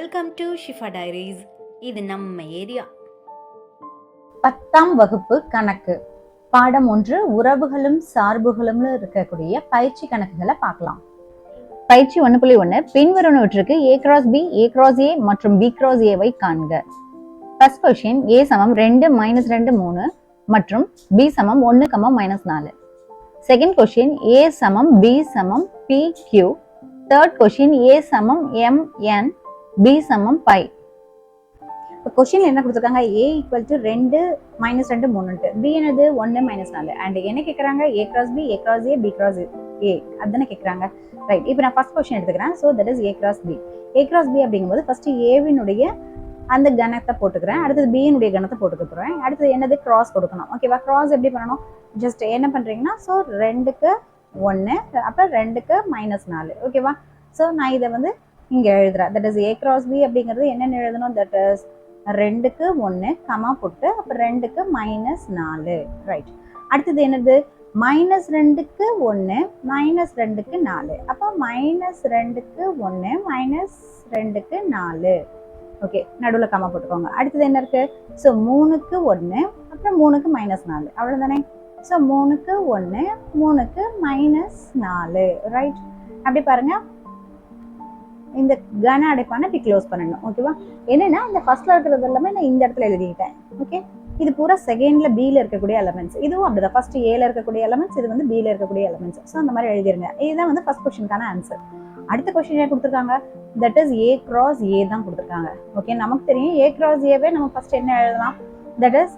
Welcome to Shifa diaries. இது நம்ம area. 10ஆம் வகுப்பு கணக்கு பாடம் 1 உறவுகளும் சார்புகளும் இருக்கக்கூடிய பயிற்சி கணக்குகளை பார்க்கலாம். பயிற்சி 1.1 பின்வருவனவற்றுக்கு a cross b, a cross a மற்றும் b cross a வை காண்க. ஃபர்ஸ்ட் क्वेश्चन a சமம் 2 -2 3 மற்றும் b சமம் 1, -4. செகண்ட் क्वेश्चन a சமம் b சமம் p q. Third question a சமம் m n, b சமம் π. இப்போ கொஸ்டின்ல என்ன கொடுத்துருக்காங்க, a ஈக்குவல் டு 2 -2 3, b என்னது 1 -4, அண்ட் என்ன கேட்குறாங்க a cross b, a cross a, b cross a அதுதானே கேட்குறாங்க. ரைட், இப்போ நான் ஃபர்ஸ்ட் கொஸ்டின் எடுத்துக்கிறேன். So that is a cross b. a cross b அப்படிங்கும்போது ஃபர்ஸ்ட் ஏவினுடைய அந்த கணத்தை போட்டுக்கிறேன், அடுத்தது பியினுடைய கணத்தை போட்டுக்க போகிறேன், அடுத்தது என்னது கிராஸ் கொடுக்கணும். ஓகேவா, கிராஸ் எப்படி பண்ணணும், ஜஸ்ட் என்ன பண்ணுறீங்கன்னா ஸோ 2க்கு 1 அப்புறம் 2க்கு -4. ஓகேவா, ஸோ நான் இதை வந்து இங்கே எழுதுறேன். That is a cross b அப்படிங்கிறது என்னென்னு எழுதணும், தட் இஸ் 2க்கு 1 கமா போட்டு அப்புறம் 2க்கு -4. ரைட், அடுத்தது என்னது -2க்கு 1 -2க்கு 4, அப்போ -2க்கு 1 -2க்கு 4. ஓகே, நடுவில் கமா போட்டுக்கோங்க. அடுத்தது என்ன இருக்கு, ஸோ 3க்கு 1 அப்புறம் 3க்கு -4, அவ்வளோதானே. ஸோ 3க்கு 1 3க்கு -4. ரைட், அப்படி பாருங்க, இந்த கன அடைப்பான இப்படி க்ளோஸ் பண்ணணும். ஓகேவா, என்னன்னா இந்த ஃபர்ஸ்ட்ல இருக்கிறது எல்லாமே நான் இந்த இடத்துல எழுதிக்கிட்டேன். ஓகே, இது பூரா செகண்ட்ல பில இருக்கக்கூடிய எலமெண்ட்ஸ், இதுவும் அப்படிதான். ஃபர்ஸ்ட் ஏல இருக்கக்கூடிய எலமெண்ட்ஸ், இது வந்து பில இருக்கக்கூடிய எலமெண்ட்ஸ். ஸோ அந்த மாதிரி எழுதிருங்க. இதுதான் வந்து ஃபர்ஸ்ட் கொஸ்டினுக்கான ஆன்சர். அடுத்த கொஸ்டின் என்ன கொடுத்துருக்காங்க, that is a cross a தான் கொடுத்துருக்காங்க. ஓகே, நமக்கு தெரியும் a cross a நம்ம ஃபர்ஸ்ட் என்ன எழுதலாம், தட் இஸ்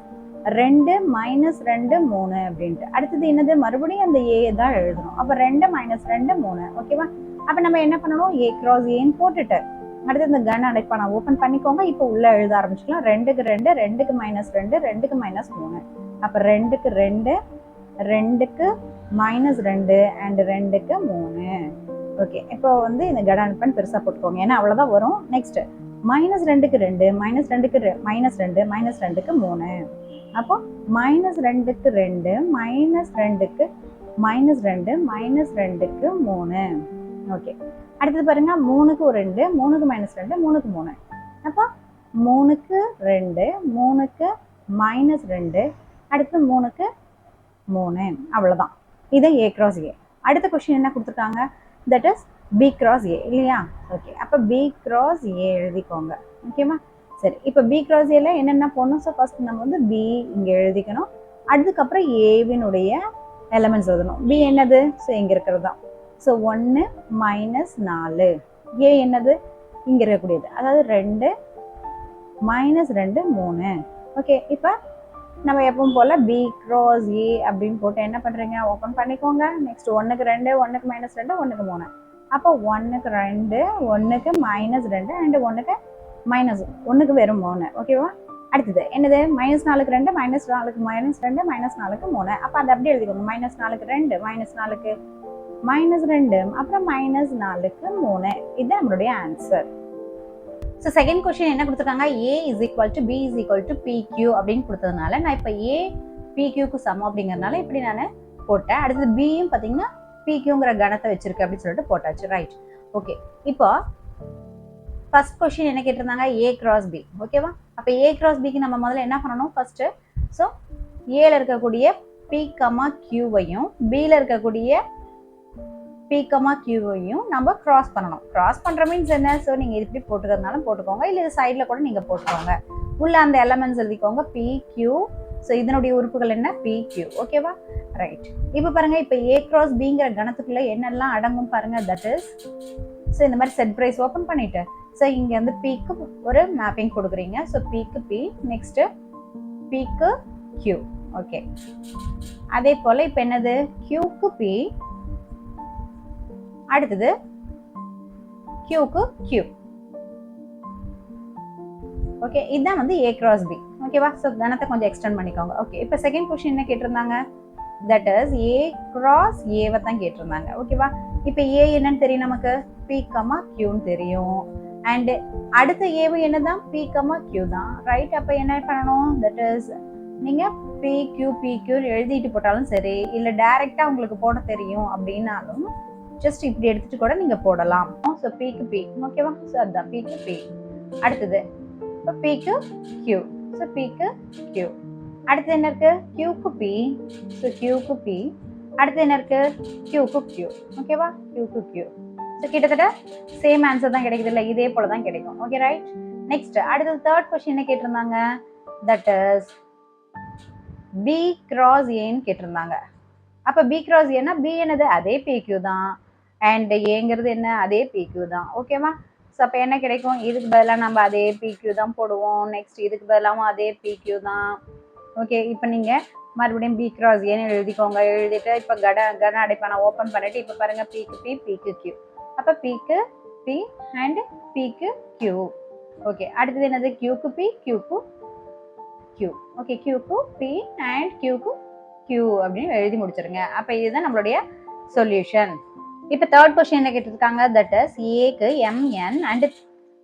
2 -2 3 அப்படின்ட்டு. அடுத்தது என்னது, மறுபடியும் அந்த a தான் எழுதணும். அப்போ 2 -2 3. ஓகேவா, அப்போ நம்ம என்ன பண்ணணும், a cross aன்னு போட்டுட்டு அடுத்து இந்த கன அடைப்பான ஓப்பன் பண்ணிக்கோங்க. இப்போ உள்ள எழுத ஆரம்பிச்சுக்கலாம். 2க்கு 2 2க்கு -2 2க்கு -3, அப்போ 2க்கு 2 2க்கு -2 அண்ட் 2க்கு 3. ஓகே, இப்போ வந்து இந்த கன அடைப்பான் பெருசாக போட்டுக்கோங்க, ஏன்னா அவ்வளோதான் வரும். நெக்ஸ்ட் -2க்கு 2 -2க்கு -2 -2க்கு 3, அப்போ -2க்கு 2 -2க்கு -2 -2க்கு 3. ஓகே, அடுத்தது பாருங்க, 3க்கு 2 3க்கு -2 3க்கு 3, அப்போ 3க்கு 2 3க்கு -2 அடுத்து 3க்கு 3, அவ்வளோதான். இது a cross a. அடுத்த கொஸ்டின் என்ன கொடுத்துருக்காங்க, that is b cross a இல்லையா. ஓகே, அப்போ b cross a எழுதிக்கோங்க. ஓகேவா, சரி, இப்போ b cross a ல என்னென்ன போடணும், ஸோ ஃபர்ஸ்ட் நம்ம வந்து b இங்கே எழுதிக்கணும், அதுக்கப்புறம் ஏவினுடைய எலமெண்ட்ஸ் எழுதணும். b என்னது, ஸோ இங்கே இருக்கிறது தான். ஸோ 1 -4, a என்னது இங்கே இருக்கக்கூடியது, அதாவது 2 -2 3. ஓகே, இப்போ நம்ம எப்பவும் போல் b cross a அப்படின்னு போட்டு என்ன பண்ணுறீங்க, ஓப்பன் பண்ணிக்கோங்க. நெக்ஸ்ட் 1க்கு 2 1க்கு -2 1க்கு 3, அப்போ 1க்கு 2 1க்கு -2 அண்ட் 1க்கு -1க்கு வெறும் 3. ஓகேவா, அடுத்தது என்னது, -4க்கு 2 -4க்கு -2 -4க்கு 3, அப்போ அதை அப்படியே எழுதிக்கோங்க. -4க்கு 2 -4க்கு -2 அப்புறம் -4க்கு 3. இது நம்மளுடைய ஆன்சர். ஸோ செகண்ட் கொஸ்டின் என்ன கொடுத்துருக்காங்க, a is equal to b is equal to pq அப்படின்னு கொடுத்ததுனால நான் இப்போ a pqக்கு சமம் அப்படிங்கிறதுனால இப்படி நான் போட்டேன். அடுத்தது பியும் பார்த்தீங்கன்னா pqங்கிற கணத்தை வச்சிருக்கு அப்படின்னு சொல்லிட்டு போட்டாச்சு. ரைட், ஓகே, இப்போ ஃபர்ஸ்ட் கொஸ்டின் என்ன கேட்டிருந்தாங்க, a cross b. ஓகேவா, அப்போ a cross bக்கு நம்ம முதல்ல என்ன பண்ணணும், ஃபர்ஸ்ட் ஸோ ஏல இருக்கக்கூடிய p, qவையும் பியில் இருக்கக்கூடிய p, qவையும் நம்ம கிராஸ் பண்ணணும். கிராஸ் பண்ணுற மீன்ஸ் என்ன, ஸோ நீங்கள் இப்படி போட்டுக்கிறதுனால போட்டுக்கோங்க, இல்லை இது சைடில் கூட நீங்கள் போட்டுக்கோங்க. உள்ள அந்த எலமெண்ட்ஸ் எழுதிக்கோங்க p, q. ஸோ இதனுடைய உறுப்புகள் என்ன, p, q. ஓகேவா, ரைட். இப்போ பாருங்க, இப்போ a cross bங்கிற கணத்துக்குள்ள என்னெல்லாம் அடங்கும் பாருங்க, தட் இஸ் ஸோ இந்த மாதிரி செட் ப்ரைஸ் ஓப்பன் பண்ணிட்டு ஸோ இங்கே வந்து pக்கு ஒரு மேப்பிங் கொடுக்குறீங்க. ஸோ pக்கு p, நெக்ஸ்ட்டு pக்கு q. ஓகே, அதே போல் இப்போ என்னது, qக்கு p, அடுத்தது qக்கு q. ஓகே, இதுதான் வந்து a cross b. ஓகேவா, ஸோ கணத்தை கொஞ்சம் எக்ஸ்டெண்ட் பண்ணிக்கோங்க. ஓகே, இப்போ செகண்ட் கொஸ்டின் என்ன கேட்டிருந்தாங்க, that is a cross a தான் கேட்டிருந்தாங்க. ஓகேவா, இப்போ a என்னன்னு தெரியும் நமக்கு, p, qன்னு தெரியும், அண்ட் அடுத்த ஏவு என்னதான் p, q தான். ரைட், அப்போ என்ன பண்ணணும், தட் இஸ் நீங்கள் pq pq எழுதிட்டு போட்டாலும் சரி, இல்லை டைரெக்டாக உங்களுக்கு போட தெரியும் அப்படின்னாலும் ஜஸ்ட் இப்படி எடுத்துட்டு கூட நீங்க போடலாம். ஸோ பிக்கு பி, ஓகேவா. ஸோ அதுதான் பிக்கு பி. அடுத்தது பிக்கு கியூ, ஸோ பிக்கு கியூ. அடுத்து என்ன இருக்கு? கியூக்கு பி, ஸோ கியூக்கு பி. அடுத்து என்ன இருக்கு? கியூக்கு கியூ. ஓகேவா? கியூக்கு கியூ. ஸோ கிட்டத்தட்ட சேம் ஆன்சர் தான் கிடைக்குது இல்லை, இதே போல தான் கிடைக்கும். Okay right. நெக்ஸ்ட் அடுத்தது தேர்ட் கொஸ்டின் என்ன கேட்டிருந்தாங்க? தட் இஸ் பி கிராஸ் ஏன்னு கேட்டிருந்தாங்க. அப்போ பி கிராஸ் ஏன்னா பி என்னது? அதே பிக்யூ தான். அண்ட் ஏங்கிறது என்ன? அதே பிக்யூ தான். ஓகேவா? ஸோ அப்போ என்ன கிடைக்கும்? இதுக்கு பதிலாக நம்ம அதே பிக்யூ தான் போடுவோம். நெக்ஸ்ட் இதுக்கு பதிலாகவும் அதே பிக்யூ தான். ஓகே, இப்போ நீங்கள் மறுபடியும் பி கிராஸ் ஏன்னு எழுதிக்கோங்க. எழுதிட்டு இப்போ கன அடைப்பான ஓப்பன் பண்ணிட்டு இப்போ பாருங்க, பிக்கு பி பிக்கு கியூ. அப்போ பிக்கு பி அண்ட் பிக்கு கியூ. ஓகே, அடுத்தது என்னது? கியூக்கு பி கியூக்கு கியூ. ஓகே, கியூக்கு பி அண்ட் கியூக்கு கியூ அப்படின்னு எழுதி முடிச்சிருங்க. அப்போ இதுதான் நம்மளுடைய சொல்யூஷன். இப்போ தேர்ட் கொஸ்டின் என்ன கேட்டிருக்காங்க? தட் இஸ் ஏக்கு எம்என் அண்ட்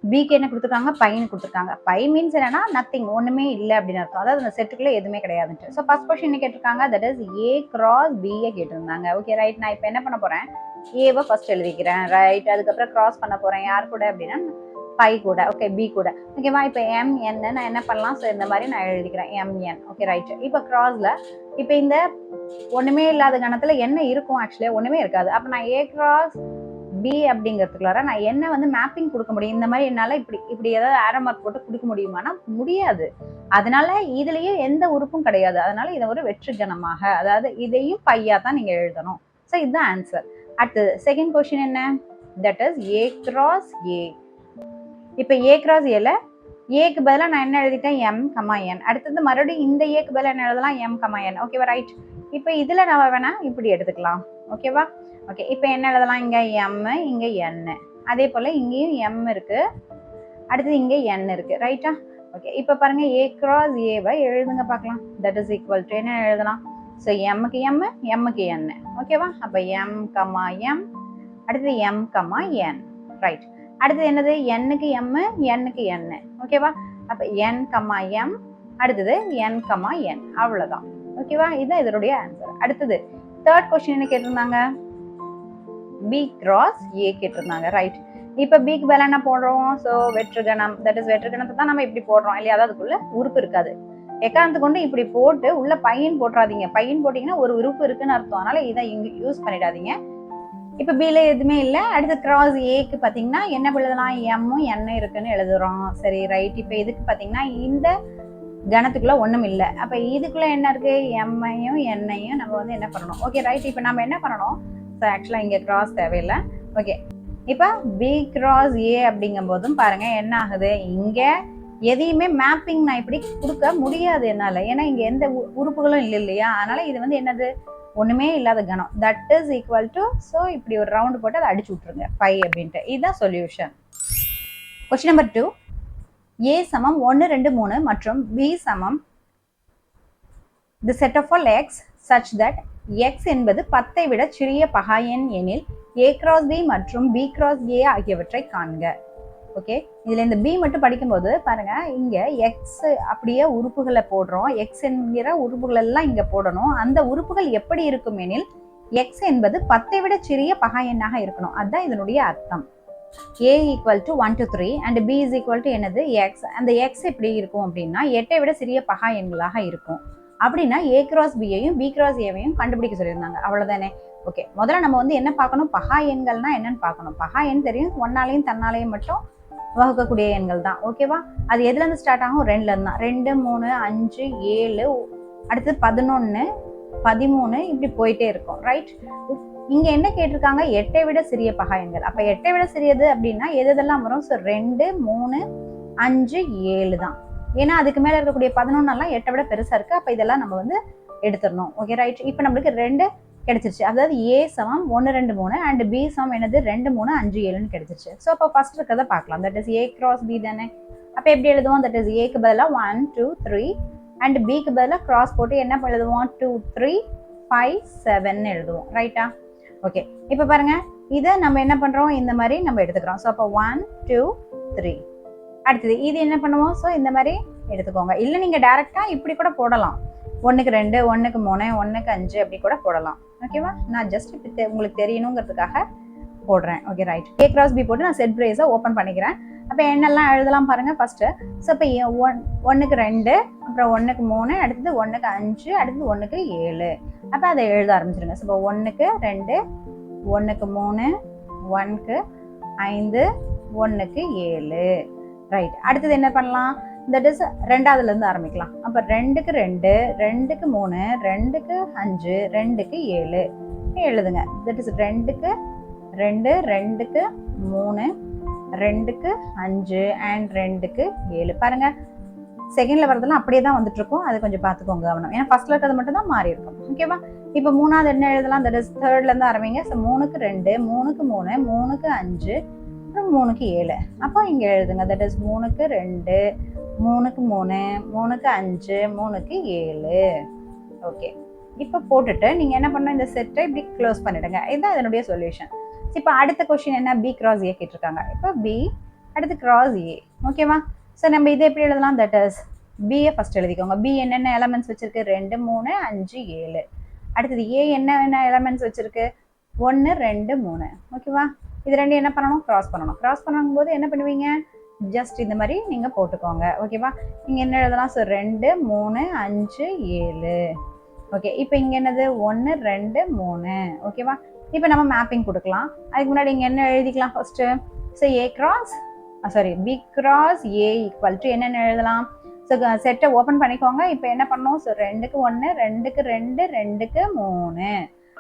பிக்கு என்ன கொடுத்துருக்காங்க? பைன்னு கொடுத்துருக்காங்க. பை மீன்ஸ் என்னன்னா நத்திங், ஒன்றுமே இல்லை அப்படின்னு அர்த்தம். அதாவது அந்த செட்டுக்குள்ள எதுவுமே கிடையாதுன்ட்டு. ஸோ ஃபர்ஸ்ட் கொஸ்டின் என்ன கேட்டிருக்காங்க? That is A cross B A கேட்டிருந்தாங்க. Okay right. நான் இப்போ என்ன பண்ண போறேன்? ஏவை ஃபர்ஸ்ட் எழுதிக்கிறேன். ரைட். அதுக்கப்புறம் கிராஸ் பண்ண போறேன். யார் கூட அப்படின்னா பை கூட. ஓகே, பி கூட. ஓகேவா? இப்போ எம்என் நான் என்ன பண்ணலாம்? ஸோ இந்த மாதிரி நான் எழுதிக்கிறேன் எம்என். Okay right. இப்போ கிராஸ்ல இப்போ இந்த ஒண்ணுமே இல்லாத கணத்துல என்ன இருக்கும்? ஆக்சுவலி ஒண்ணுமே இருக்காது. அப்போ நான் ஏ கிராஸ் பி அப்படிங்கிறதுக்குள்ளார நான் என்ன வந்து மேப்பிங் கொடுக்க முடியும்? இந்த மாதிரி என்னால் இப்படி ஏதாவது ஆரோ மார்க் போட்டு கொடுக்க முடியுமானா முடியாது. அதனால இதுலயும் எந்த உறுப்பும் கிடையாது. அதனால இதை ஒரு வெற்று கணமாக, அதாவது இதையும் பையா தான் நீங்க எழுதணும். ஸோ இதுதான் ஆன்சர். அடுத்தது செகண்ட் கொஸ்டின் என்ன? தட் இஸ் ஏ கிராஸ் ஏ. இப்போ ஏ கிராஸ் ஏல ஏக்கு பதிலாக நான் என்ன எழுதிட்டேன்? எம் கமா என். அடுத்தது மறுபடியும் இந்த ஏக்கு பதிலாக என்ன எழுதலாம்? எம் கமா என். ஓகேவா? ரைட். இப்போ இதுல நம்ம வேணா இப்படி எடுத்துக்கலாம். ஓகேவா? ஓகே, இப்போ என்ன எழுதலாம்? இங்க எம், இங்க என். அதே போல இங்கேயும் எம் இருக்கு, அடுத்தது இங்க என் இருக்கு. ரைட்டா? ஓகே, இப்போ பாருங்க ஏ கிராஸ் ஏவை எழுதுங்க பார்க்கலாம். தட் இஸ் ஈக்குவல் டு என்ன எழுதலாம்? ஸோ எம்முக்கு எம், எம்முக்கு என். ஓகேவா? அப்போ எம் கமா எம், அடுத்தது எம் கமா என். ரைட். அடுத்தது என்னது? எண்ணுக்கு எம், எண்ணுக்கு என். ஓகேவா? அப்போ என் கமா எம், அடுத்தது என் கமா என். அவ்வளோதான். ஓகேவா? இதுதான் இதனுடைய ஆன்சர். அடுத்தது தேர்ட் கொஸ்டின் என்ன கேட்டிருந்தாங்க? பி கிராஸ் ஏ கேட்டிருந்தாங்க. ரைட். இப்போ பிக்கு பதிலா என்ன போடுறோம்? ஸோ வெற்றுகணம். தட் இஸ் வெற்றுகணத்தை தான் நம்ம இப்படி போடுறோம் இல்லையா? அதாவது அதுக்குள்ள உறுப்பு இருக்காது. எக்காரணத்து கொண்டு இப்படி போட்டு உள்ள பையன் போட்டுறாதீங்க. பையன் போட்டீங்கன்னா ஒரு உறுப்பு இருக்குன்னு அர்த்தம். அதனால இதை இங்க யூஸ் பண்ணிடாதீங்க. இப்போ பில எதுவுமே இல்லை. அடுத்து கிராஸ் ஏக்கு பார்த்தீங்கன்னா என்ன எழுதலாம்? எம்மும் எண்ணும் இருக்குன்னு எழுதுறோம். சரி ரைட். இப்போ இதுக்கு பார்த்தீங்கன்னா இந்த கணத்துக்குள்ள ஒன்றும் இல்லை. அப்போ இதுக்குள்ள என்ன இருக்கு? எம்மையும் எண்ணையும் நம்ம வந்து என்ன பண்ணணும்? Okay right. இப்போ நம்ம என்ன பண்ணணும்? ஸோ ஆக்சுவலாக இங்கே கிராஸ் தேவையில்லை. ஓகே, இப்போ பி கிராஸ் ஏ அப்படிங்கும் போதும் பாருங்க என்ன ஆகுது? இங்கே எதையுமே மேப்பிங் நான் இப்படி கொடுக்க முடியாது என்னால். ஏன்னா இங்கே எந்த உறுப்புகளும் இல்லை இல்லையா? அதனால இது வந்து என்னது? ஒன்றுமே இல்லாத கணம். That is equal to, so இப்படி ஒரு ரவுண்டு போட்டு அதை அடிச்சு விட்ருங்க பை அப்படின்ட்டு. இதுதான் சொல்யூஷன். Question number 2. ஏ சமம் 1 2 3 மற்றும் பி சமம் the set of all X such that X என்பது 10ஐ விட சிறிய பகா எண் எனில் ஏ கிராஸ் பி மற்றும் பி கிராஸ் ஏ ஆகியவற்றை காண்க. ஓகே, இதுல இந்த பி மட்டும் படிக்கும்போது பாருங்க, இங்க எக்ஸ் அப்படியே உறுப்புகளை போடுறோம். எக்ஸ் என்கிற உறுப்புகள் எல்லாம் இங்க போடணும். அந்த உறுப்புகள் எப்படி இருக்கும் எனில் எக்ஸ் என்பது 10ஐ விட சிறிய பகா எண்ணாக இருக்கணும். அதுதான் இதனுடைய அர்த்தம். a equal to 1 to 3 and b is equal to என்னது? x. அந்த x எப்படி இருக்கும் அப்படின்னா 8ஐ விட சிறிய பகா எண்களாக இருக்கும். அப்படின்னா a கிராஸ் பியையும் b கிராஸ் ஏவையும் கண்டுபிடிக்க சொல்லியிருந்தாங்க. அவ்வளவுதானே? ஓகே, முதல்ல நம்ம வந்து என்ன பார்க்கணும்? பகா எண்கள்னா என்னன்னு பார்க்கணும். பகா எண் தெரியும், ஒன்னாலையும் தன்னாலையும் மட்டும் வகுக்கக்கூடிய எண்கள் தான். ஓகேவா? அது எதுல இருந்து ஸ்டார்ட் ஆகும்? 2ல இருந்து தான். 2 3 5 7 அடுத்து 11 13 இப்படி போயிட்டே இருக்கும். ரைட். இங்க என்ன கேட்டிருக்காங்க? 8ஐ விட சிறிய பகா எண்கள். அப்ப 8ஐ விட சிறியது அப்படின்னா எதெல்லாம் வரும்? ஸோ 2 3 5 7 தான். ஏன்னா அதுக்கு மேல இருக்கக்கூடிய 11 எல்லாம் 8ஐ விட பெருசா இருக்கு. அப்ப இதெல்லாம் நம்ம வந்து எடுத்துடணும். Okay right. இப்போ நம்மளுக்கு 2 கிடைச்சிருச்சு. அதாவது ஏ சமம் 1 2 3 அண்ட் பி சமம் என்னது? 2 3 5 7ன்னு கிடைச்சிருச்சு. ஸோ அப்போ ஃபர்ஸ்ட் இருக்கிறத பார்க்கலாம். That is A cross B தானே. அப்போ எப்படி எழுதுவோம்? தட் இஸ் ஏக்கு பதிலாக 1 2 3 அண்ட் பிக்கு பதிலாக கிராஸ் போட்டு என்ன எழுதுவோம்? 2 3 5 7ன்னு எழுதுவோம். ரைட்டா? ஓகே, இப்போ பாருங்க, இதை நம்ம என்ன பண்றோம்? இந்த மாதிரி நம்ம எடுத்துக்கிறோம். ஸோ அப்போ 1 2 3. அடுத்தது இது என்ன பண்ணுவோம்? ஸோ இந்த மாதிரி எடுத்துக்கோங்க. இல்லை நீங்க டைரக்டா இப்படி கூட போடலாம். 1க்கு 2 1க்கு 3 1க்கு 5 அப்படி கூட போடலாம். ஓகேவா? நான் ஜஸ்ட் இப்படி உங்களுக்கு தெரியணுங்கிறதுக்காக போடுறேன். Okay right. A cross B போட்டு நான் செட் பிரேஸை ஓப்பன் பண்ணிக்கிறேன். அப்போ என்னெல்லாம் எழுதலாம் பாருங்க. ஃபர்ஸ்ட்டு ஸோ இப்போ 1க்கு 2, அப்புறம் 1க்கு 3, அடுத்தது 1க்கு 5, அடுத்தது 1க்கு 7. அப்போ அதை எழுத ஆரம்பிச்சிருங்க. ஸோ இப்போ 1க்கு 2, 1க்கு 3, 1க்கு 5, 1க்கு 7. ரைட். அடுத்தது என்ன பண்ணலாம்? தட் இஸ் ரெண்டாவதுலேருந்து ஆரம்பிக்கலாம். அப்போ 2க்கு 2, 2க்கு 3, 2க்கு 5, 2க்கு 7 எழுதுங்க. தட் இஸ் 2க்கு 2, 2க்கு 3, 2க்கு 5 அண்ட் 2க்கு 7. பாருங்க, செகண்ட்ல வரதெல்லாம் அப்படியே தான் வந்துட்டு இருக்கும். அது கொஞ்சம் பார்த்துக்கோங்க கவனம். ஏன்னா ஃபர்ஸ்ட்ல இருக்கிறது மட்டும் தான் மாறி இருக்கும். ஓகேவா? இப்போ மூணாவது என்ன எழுதலாம்? தட் இஸ் தேர்ட்ல இருந்து ஆரம்பிங்க. ஸோ 3க்கு 2, 3க்கு 3, 3க்கு 5, அப்புறம் 3க்கு 7. அப்போ இங்க எழுதுங்க. தட் இஸ் 3க்கு 2, 3க்கு 3, 3க்கு 5, 3க்கு 7. ஓகே. இப்போ போட்டுட்டு நீங்க என்ன பண்ணணும்? இந்த செட்டை இப்படி க்ளோஸ் பண்ணிடுங்க. இதுதான் இதனுடைய சொல்யூஷன். இப்போ அடுத்த கொஸ்டின் என்ன? B cross A கேட்டிருக்காங்க. இப்போ B அடுத்து cross A. ஓகேவா? ஸோ நம்ம இதை எப்படி எழுதலாம்? தட் இஸ் பிஏ ஃபர்ஸ்ட் எழுதிக்கோங்க. பி என்னென்ன எலமெண்ட்ஸ் வச்சிருக்கு? 2, 3, 5, 7. அடுத்தது ஏ என்ன எலமெண்ட்ஸ் வச்சிருக்கு? 1, 2, 3. ஓகேவா? இது ரெண்டு என்ன பண்ணணும்? கிராஸ் பண்ணணும். கிராஸ் பண்ணும் போது என்ன பண்ணுவீங்க? ஜஸ்ட் இந்த மாதிரி நீங்க போட்டுக்கோங்க. ஓகேவா? நீங்க என்ன எழுதலாம்? ஸோ 2, 3, 5, 7. ஓகே. இப்போ இங்க என்னது? 1, 2, 3. ஓகேவா? இப்போ நம்ம மேப்பிங் கொடுக்கலாம். அதுக்கு முன்னாடி இங்க என்ன எழுதிக்கலாம் first? So B cross A equal to என்னென்ன எழுதலாம்? ஸோ செட்டை ஓப்பன் பண்ணிக்கோங்க. இப்போ என்ன பண்ணணும்? ஸோ 2க்கு 1, 2க்கு 2, 2க்கு 3.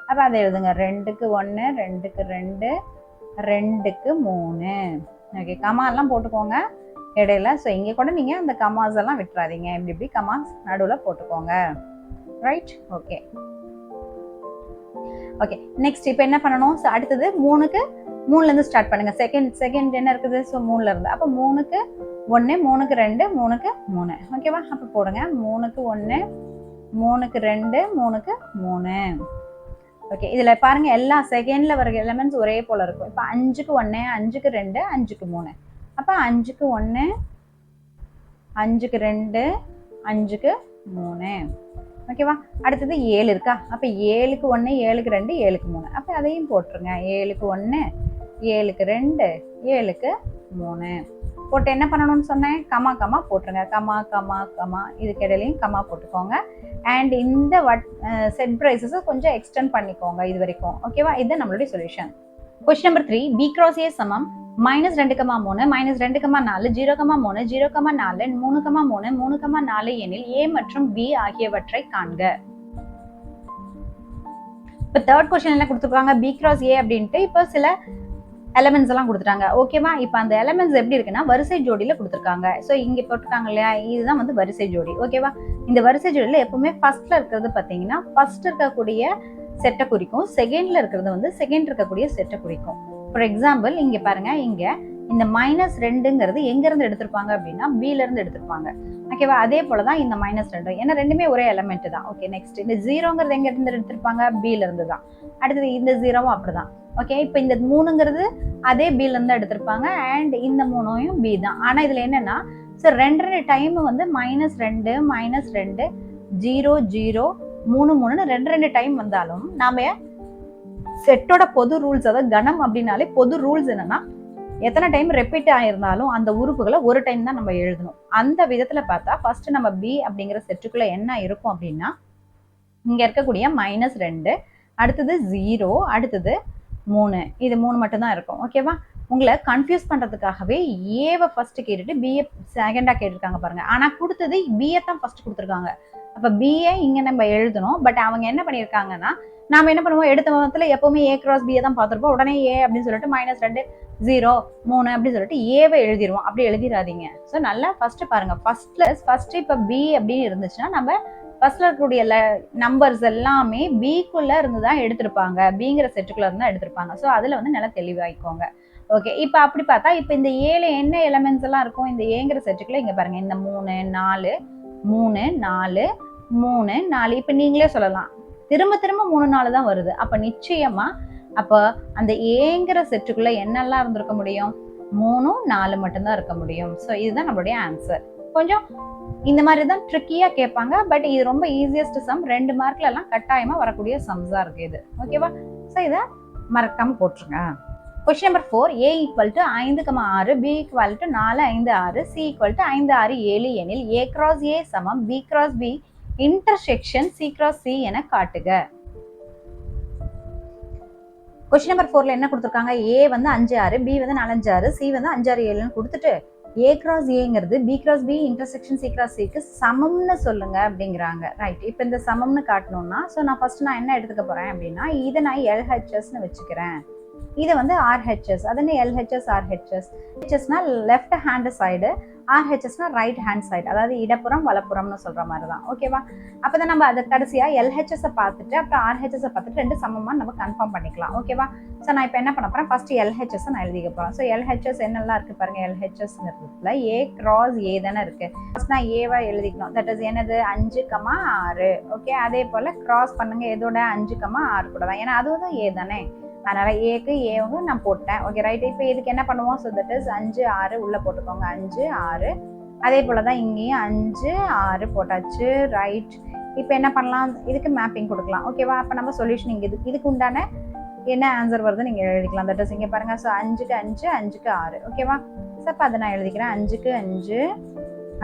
அப்போ அதை எழுதுங்க. 2க்கு 1, 2க்கு 2, 2க்கு 3. ஓகே. கமாலாம் போட்டுக்கோங்க இடையில. ஸோ இங்கே கூட நீங்கள் அந்த கமாஸ் எல்லாம் விட்டுறாதீங்க. இப்படி கமாஸ் நடுவில் போட்டுக்கோங்க. ரைட்? ஓகே. ஓகே. நெக்ஸ்ட் இப்போ என்ன பண்ணணும்? ஸோ அடுத்தது 3க்கு 3லேருந்து ஸ்டார்ட் பண்ணுங்க. செகண்ட் என்ன இருக்குது? ஸோ 3ல இருந்து. அப்போ 3க்கு 1, 3க்கு 2, 3க்கு 3. ஓகேவா? அப்போ போடுங்க. 3க்கு 1, 3க்கு 2, 3க்கு 3. ஓகே. இதில் பாருங்க, எல்லா செகண்ட்ல வர எலமெண்ட்ஸ் ஒரே போல இருக்கும். இப்போ 5க்கு 1, 5க்கு 2, 5க்கு 3. அப்போ 5க்கு 1, 5க்கு 2, 5க்கு 3. ஓகேவா? அடுத்தது 7 இருக்கா? அப்போ 7க்கு 1, 7க்கு 2, 7க்கு 3. அப்போ அதையும் போட்டுருங்க. 7க்கு 1, 7க்கு 2, 7க்கு 3. போட்டு என்ன பண்ணணும்னு சொன்னேன்? கமா போட்டுருங்க. கமா இதுக்கு இடையிலையும் கமா போட்டுக்கோங்க. அண்ட் இந்த செட் ப்ரைஸஸை கொஞ்சம் எக்ஸ்டெண்ட் பண்ணிக்கோங்க இது வரைக்கும். ஓகேவா? இது நம்மளுடைய solution. Question number 3. B cross A சமம் -2, -2, -2, 0, 3, 0, 4, 3, 3, 4 எனில் A மற்றும் B ஆகியவற்றை காண்க. இப்போ தேர்ட் கொஸ்டின் என்ன கொடுத்துருக்காங்க? B cross A அப்படின்ட்டு இப்போ சில எலமெண்ட்ஸ் எல்லாம் கொடுத்துட்டாங்க. ஓகேவா? இப்போ அந்த எலமெண்ட்ஸ் எப்படி இருக்குன்னா வரிசை ஜோடியில் கொடுத்துருக்காங்க. ஸோ இங்கே போட்டுருக்காங்க இல்லையா? இதுதான் வந்து வரிசை ஜோடி. ஓகேவா? இந்த வரிசை ஜோடியில் எப்பவுமே ஃபர்ஸ்ட்ல இருக்கிறது பார்த்தீங்கன்னா ஃபர்ஸ்ட் இருக்கக்கூடிய செட்டை குறிக்கும். செகண்ட்ல இருக்கிறது வந்து செகண்ட் இருக்கக்கூடிய செட்டை குறிக்கும். ஃபார் எக்ஸாம்பிள் இங்க பாருங்க, இங்க இந்த -2ங்கிறது எங்க இருந்து எடுத்திருப்பாங்க அப்படின்னா B ல இருந்து எடுத்திருப்பாங்க. ஓகேவா? அதே போலதான் இந்த -2, ஏன்னா ரெண்டுமே ஒரே எலமெண்ட் தான். ஓகே. நெக்ஸ்ட் இந்த 0ங்கிறது எங்க இருந்து எடுத்திருப்பாங்க? B ல இருந்து தான். அடுத்தது இந்த 0வும் அப்படிதான். ஓகே. இப்போ இந்த 3ங்கிறது அதே B ல இருந்து எடுத்திருப்பாங்க. அண்ட் இந்த 3யும் B தான். ஆனா இதுல என்னன்னா, ஸோ 2 டைம் வந்து -2, -2, 0, 0, 3, 3ன்னு 2 டைம் வந்தாலும் நாம செட்டோட பொது ரூல்ஸ், அதாவது கணம் அப்படின்னாலே பொது ரூல்ஸ் என்னன்னா, எத்தனை டைம் ரெப்பீட் ஆயிருந்தாலும் அந்த உறுப்புகளை ஒரு டைம் தான் நம்ம எழுதணும். அந்த விதத்துல பார்த்தா ஃபர்ஸ்ட் நம்ம B அப்படிங்கிற செட்டுக்குள்ள என்ன இருக்கும் அப்படின்னா, இங்க இருக்கக்கூடிய -2, அடுத்தது 0, அடுத்தது 3, இது 3 மட்டும் தான் இருக்கும். ஓகேவா? உங்களை கன்ஃபியூஸ் பண்றதுக்காகவே ஏவை ஃபர்ஸ்ட் கேட்டுட்டு பிஏ செகண்டா கேட்டிருக்காங்க பாருங்க. ஆனா கொடுத்தது பிஏ தான் ஃபர்ஸ்ட் கொடுத்துருக்காங்க. அப்ப பிஏ இங்க நம்ம எழுதணும். பட் அவங்க என்ன பண்ணியிருக்காங்கன்னா, நாம என்ன பண்ணுவோம்? எடுத்த விதத்துல எப்பவுமே A cross B தான் பார்த்துருப்போம். உடனே A அப்படின்னு சொல்லிட்டு -2, 0, 3 அப்படின்னு சொல்லிட்டு ஏவை எழுதிடுவோம். அப்படி எழுதிடாதீங்க. ஸோ நல்லா ஃபர்ஸ்ட் பாருங்க. ஃபர்ஸ்ட் இப்ப B அப்படின்னு இருந்துச்சுன்னா நம்ம ஃபர்ஸ்ட்ல இருக்கக்கூடிய நம்பர்ஸ் எல்லாமே பிக்குள்ள இருந்து தான் எடுத்திருப்பாங்க. பிங்கிற செட்டுக்குள்ள இருந்து தான் எடுத்திருப்பாங்க. ஸோ அதுல வந்து நல்லா தெளிவாயிக்கோங்க. ஓகே. இப்போ அப்படி பார்த்தா இப்போ இந்த ஏல என்ன எலமெண்ட்ஸ் எல்லாம் இருக்கும்? இந்த ஏங்கிற செட்டுக்குள்ள இங்க பாருங்க, இந்த 3, 4, 3, 4, 3, 4. இப்போ நீங்களே சொல்லலாம், திரும்ப 3, 4 தான் வருது. அப்ப நிச்சயமா அப்போ அந்த ஏங்கிற செட்டுக்குள்ள என்னெல்லாம் இருந்திருக்க முடியும்? 3, 4 மட்டும்தான் இருக்க முடியும். ஸோ இதுதான் நம்மளுடைய ஆன்சர். கொஞ்சம் இந்த மாதிரி தான் ட்ரிக்கியா கேட்பாங்க. பட் இது ரொம்ப ஈஸியஸ்ட் சம். 2 மார்க்ல எல்லாம் கட்டாயமா வரக்கூடிய சம்ஸா இருக்கு இது. ஓகேவா? ஸோ இதை மறக்காம போட்டுருங்க. Question number 4, A equal to 5,6, B equal to 4, 5, 6, C equal to 5, 6, 7 எனில் A cross A சமம் B cross B intersection C cross C என காட்டுக. Question number 4ல என்ன கொடுத்திருக்காங்க? A வந்து 5, 6, B வந்து 4, 5, 6, C வந்து 5, 6, 7ன்னு கொடுத்துட்டு A cross Aங்கிறது B cross B intersection C cross Cக்கு சமம்னு சொல்லுங்க அப்படிங்கிறாங்க. ரைட், இப்போ இந்த சமம்னு காட்டணும்னா நான் ஃபர்ஸ்ட் என்ன எடுத்துக்க போறேன் அப்படின்னா இதை நான் LHSன்னு வச்சுக்கிறேன். இது வந்து RHS, அது LHS RHS. HSனா லெஃப்ட் ஹேண்ட் சைடு, RHSனா ரைட் ஹேண்ட் சைடு, அதாவது இடப்புறம் வலப்புறம்னு சொல்ற மாதிரி தான். ஓகேவா? அப்பதான் நம்ம அதை கடைசியா LHS பார்த்துட்டு அப்புறம் RHS பார்த்துட்டு ரெண்டு சமமா நம்ம கன்ஃபார்ம் பண்ணிக்கலாம். ஓகேவா? ஸோ நான் இப்போ என்ன பண்ண போறேன், ஃபர்ஸ்ட் LHS நான் எழுதிக்க போறேன். ஸோ LHS என்னெல்லாம் இருக்கு பாருங்க. LHSங்கிறதுல A cross A தானே இருக்கு. ஃபர்ஸ்ட் நான் ஏவா எழுதிக்கணும். தட் இஸ் என்னது 5,6. ஓகே, அதே போல கிராஸ் பண்ணுங்க எதோட 5,6 கூட தான், ஏன்னா அதுவும் A தானே. அதனால ஏக்கு ஏவும் நான் போட்டேன். Okay right. இப்போ இதுக்கு என்ன பண்ணுவோம்? ஸோ தட் இஸ் 5, 6 உள்ள போட்டுக்கோங்க. 5, 6. அதே போல தான் இங்கேயும் 5, 6 போட்டாச்சு. ரைட். இப்போ என்ன பண்ணலாம், இதுக்கு மேப்பிங் கொடுக்கலாம். ஓகேவா? அப்போ நம்ம சொல்யூஷன் இங்கே இதுக்கு உண்டான என்ன ஆன்சர் வருது நீங்கள் எழுதிக்கலாம். தட் இஸ் இங்கே பாருங்க. ஸோ 5க்கு 5, 5க்கு 6. ஓகேவா? ஸோ அப்போ அதை நான் எழுதிக்கிறேன். 5க்கு 5,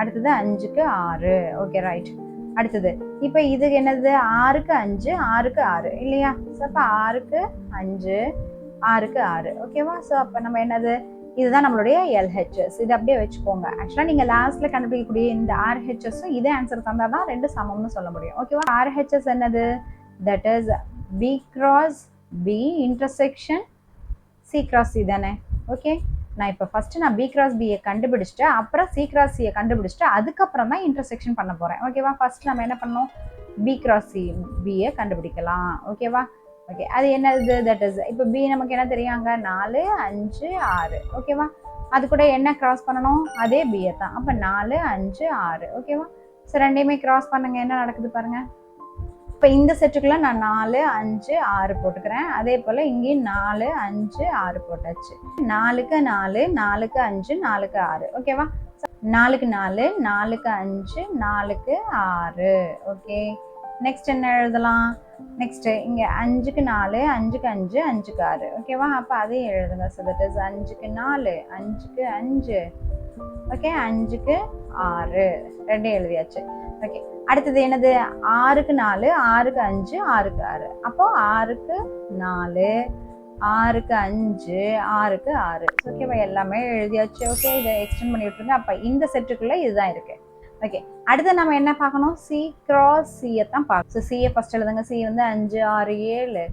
அடுத்தது 5க்கு 6. Okay right. அடுத்தது இப்போ இது என்னது 6க்கு 5, 6க்கு 6 இல்லையா? ஸோ அப்போ 6க்கு 5, 6க்கு 6. ஓகேவா? ஸோ அப்போ நம்ம என்னது, இதுதான் நம்மளுடைய LHS. இது அப்படியே வச்சுக்கோங்க. ஆக்சுவலாக நீங்கள் லாஸ்ட்ல கண்டுபிடிக்கக்கூடிய இந்த RHSும் இதே ஆன்சர் தந்தால் தான் ரெண்டு சமம்னு சொல்ல முடியும். ஓகேவா? RHS என்னது? That is B cross B intersection C cross C தானே. ஓகே, நான் இப்போ ஃபர்ஸ்ட் நான் B cross B கண்டுபிடிச்சிட்டு அப்புறம் C cross C கண்டுபிடிச்சிட்டு அதுக்கப்புறம் தான் இன்டர்செக்ஷன் பண்ண போறேன். ஓகேவா? ஃபர்ஸ்ட் நம்ம என்ன பண்ணணும், B cross C B கண்டுபிடிக்கலாம். ஓகேவா? ஓகே, அது என்னது? தட் இஸ் இப்போ B நமக்கு என்ன தெரியாங்க, 4, 5, 6. ஓகேவா? அது கூட என்ன கிராஸ் பண்ணணும், அதே B தான். அப்போ 4, 5, 6. ஓகேவா? ஸோ ரெண்டையுமே கிராஸ் பண்ணுங்க, என்ன நடக்குது பாருங்க. இப்போ இந்த செட்டுக்குள்ள நான் 4, 5, 6 போட்டுக்கிறேன். அதே போல இங்கேயும் 4, 5, 6 போட்டாச்சு. 4க்கு 4, 4க்கு 5, 4க்கு 6. ஓகேவா? 4க்கு 4, 4க்கு 5, 4க்கு 6. ஓகே, நெக்ஸ்ட் என்ன எழுதலாம்? நெக்ஸ்ட் இங்க 5க்கு 4, 5க்கு 5, 5க்கு 6. ஓகேவா? அப்போ அதையும் எழுதுங்க. ஸோ தட் இஸ் 5க்கு 4, 5க்கு 5. ஓகே, 5க்கு 6 ரெண்டையும் எழுதியாச்சு. ஓகே, அடுத்தது என்னது? 6க்கு 4, 6க்கு 5, 6க்கு 6. அப்போ 6க்கு 4, 6க்கு 5, 6க்கு 6. ஓகேவா? எல்லாமே எழுதியாச்சு. ஓகே, இதை எக்ஸ்டெண்ட் பண்ணி விட்டுருங்க. அப்போ இந்த செட்டுக்குள்ள இதுதான் இருக்கு. ஓகே, அடுத்து நம்ம என்ன பார்க்கணும்? C cross C தான் பார்க்கணும். ஸோ C ஃபர்ஸ்ட் எழுதுங்க. C வந்து 5, 6, 7.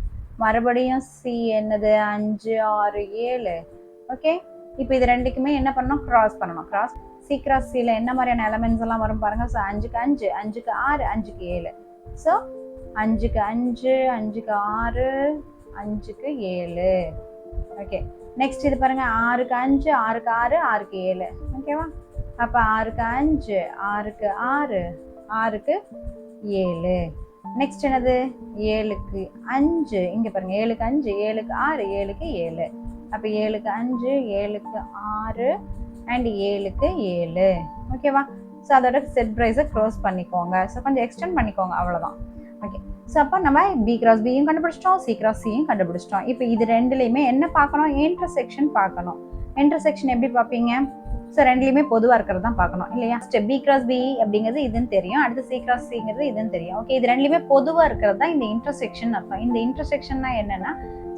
மறுபடியும் C என்னது? 5, 6, 7. ஓகே, இப்போ இது ரெண்டுக்குமே என்ன பண்ணணும்? கிராஸ் பண்ணணும். கிராஸ் C cross Cல என்ன மாதிரியான எலமெண்ட்ஸ் எல்லாம் வரும் பாருங்க. ஸோ 5க்கு 5, 5க்கு 6, 5க்கு 7. ஸோ 5க்கு 5, 5க்கு 6, 5க்கு 7. ஓகே, நெக்ஸ்ட் இது பாருங்க. 6க்கு 5, 6க்கு 6, 6க்கு 7. ஓகேவா? அப்போ 6க்கு 5, 6க்கு 6, 6க்கு 7. நெக்ஸ்ட் என்னது? 7க்கு 5, இங்க பாருங்க. 7க்கு 5, 7க்கு 6, 7க்கு 7. அப்போ 7க்கு 5, 7க்கு 6 அண்ட் 7க்கு 7. ஓகேவா? ஸோ அதோட செட் ப்ரைஸை க்ளோஸ் பண்ணிக்கோங்க. ஸோ கொஞ்சம் எக்ஸ்டெண்ட் பண்ணிக்கோங்க, அவ்வளோதான். ஓகே, ஸோ அப்போ நம்ம B cross Bயும் கண்டுபிடிச்சிட்டோம், C cross Cயும் கண்டுபிடிச்சிட்டோம். இப்போ இது ரெண்டுலையுமே என்ன பார்க்கணும்? இன்டர்செக்ஷன் பார்க்கணும். இன்டர்செக்ஷன் எப்படி பார்ப்பீங்க? ஸோ ரெண்டுலையுமே பொதுவாக இருக்கிறது தான் பார்க்கணும் இல்லையா? B cross B அப்படிங்கிறது இதுன்னு தெரியும், அடுத்து C cross Cங்கிறது இதுன்னு தெரியும். ஓகே, இது ரெண்டுலையுமே பொதுவாக இருக்கிறது தான் இந்த இன்டர்செக்ஷன் அர்த்தம். இந்த இன்டர்செக்ஷன்னா என்னன்னா,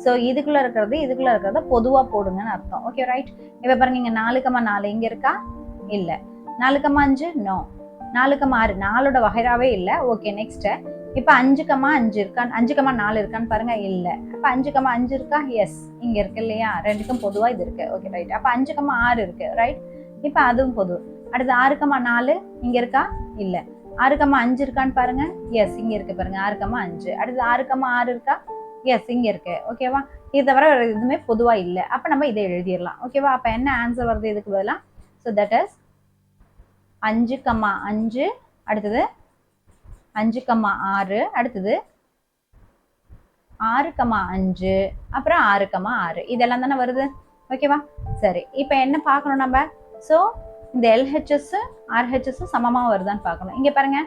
ஸோ இதுக்குள்ள இருக்கிறத பொதுவாக போடுங்கன்னு அர்த்தம். Okay right. இப்போ பாருங்க, இங்கே 4,4 இங்கே இருக்கா? இல்லை. 4,5 நோ. 4,6 4ஓட வகைராவே இல்லை. ஓகே, நெக்ஸ்ட் இப்போ 5,5 இருக்கா? 5,4 இருக்கான்னு பாருங்க. இல்லை. அப்போ 5,5 இருக்கா? எஸ், இங்கே இருக்கு இல்லையா? ரெண்டுக்கும் பொதுவாக இது இருக்கு. Okay right. அப்போ 5,6 இருக்கு. ரைட். இப்போ அதுவும் பொது. அடுத்து 6,4 இங்கே இருக்கா? இல்லை. 6,5 இருக்கான்னு பாருங்க. எஸ், இங்கே இருக்கு பாருங்க. 6,5. அடுத்து 6,6 இருக்கா? எஸ், இங்கே இருக்கு. ஓகேவா? இது தவிர எதுவுமே பொதுவாக இல்லை. அப்போ நம்ம இதை எழுதிடலாம். ஓகேவா? அப்போ என்ன ஆன்சர் வருது இதுக்கு பதிலாக? ஸோ தட் இஸ் 5,5, அடுத்தது 5,6, அடுத்தது 6,5, அப்புறம் 6,6. இதெல்லாம் தானே வருது. ஓகேவா? சரி, இப்போ என்ன பார்க்கணும் நம்ம? ஸோ இந்த LHS RHS சமமாக வருதான்னு பார்க்கணும். இங்கே பாருங்க,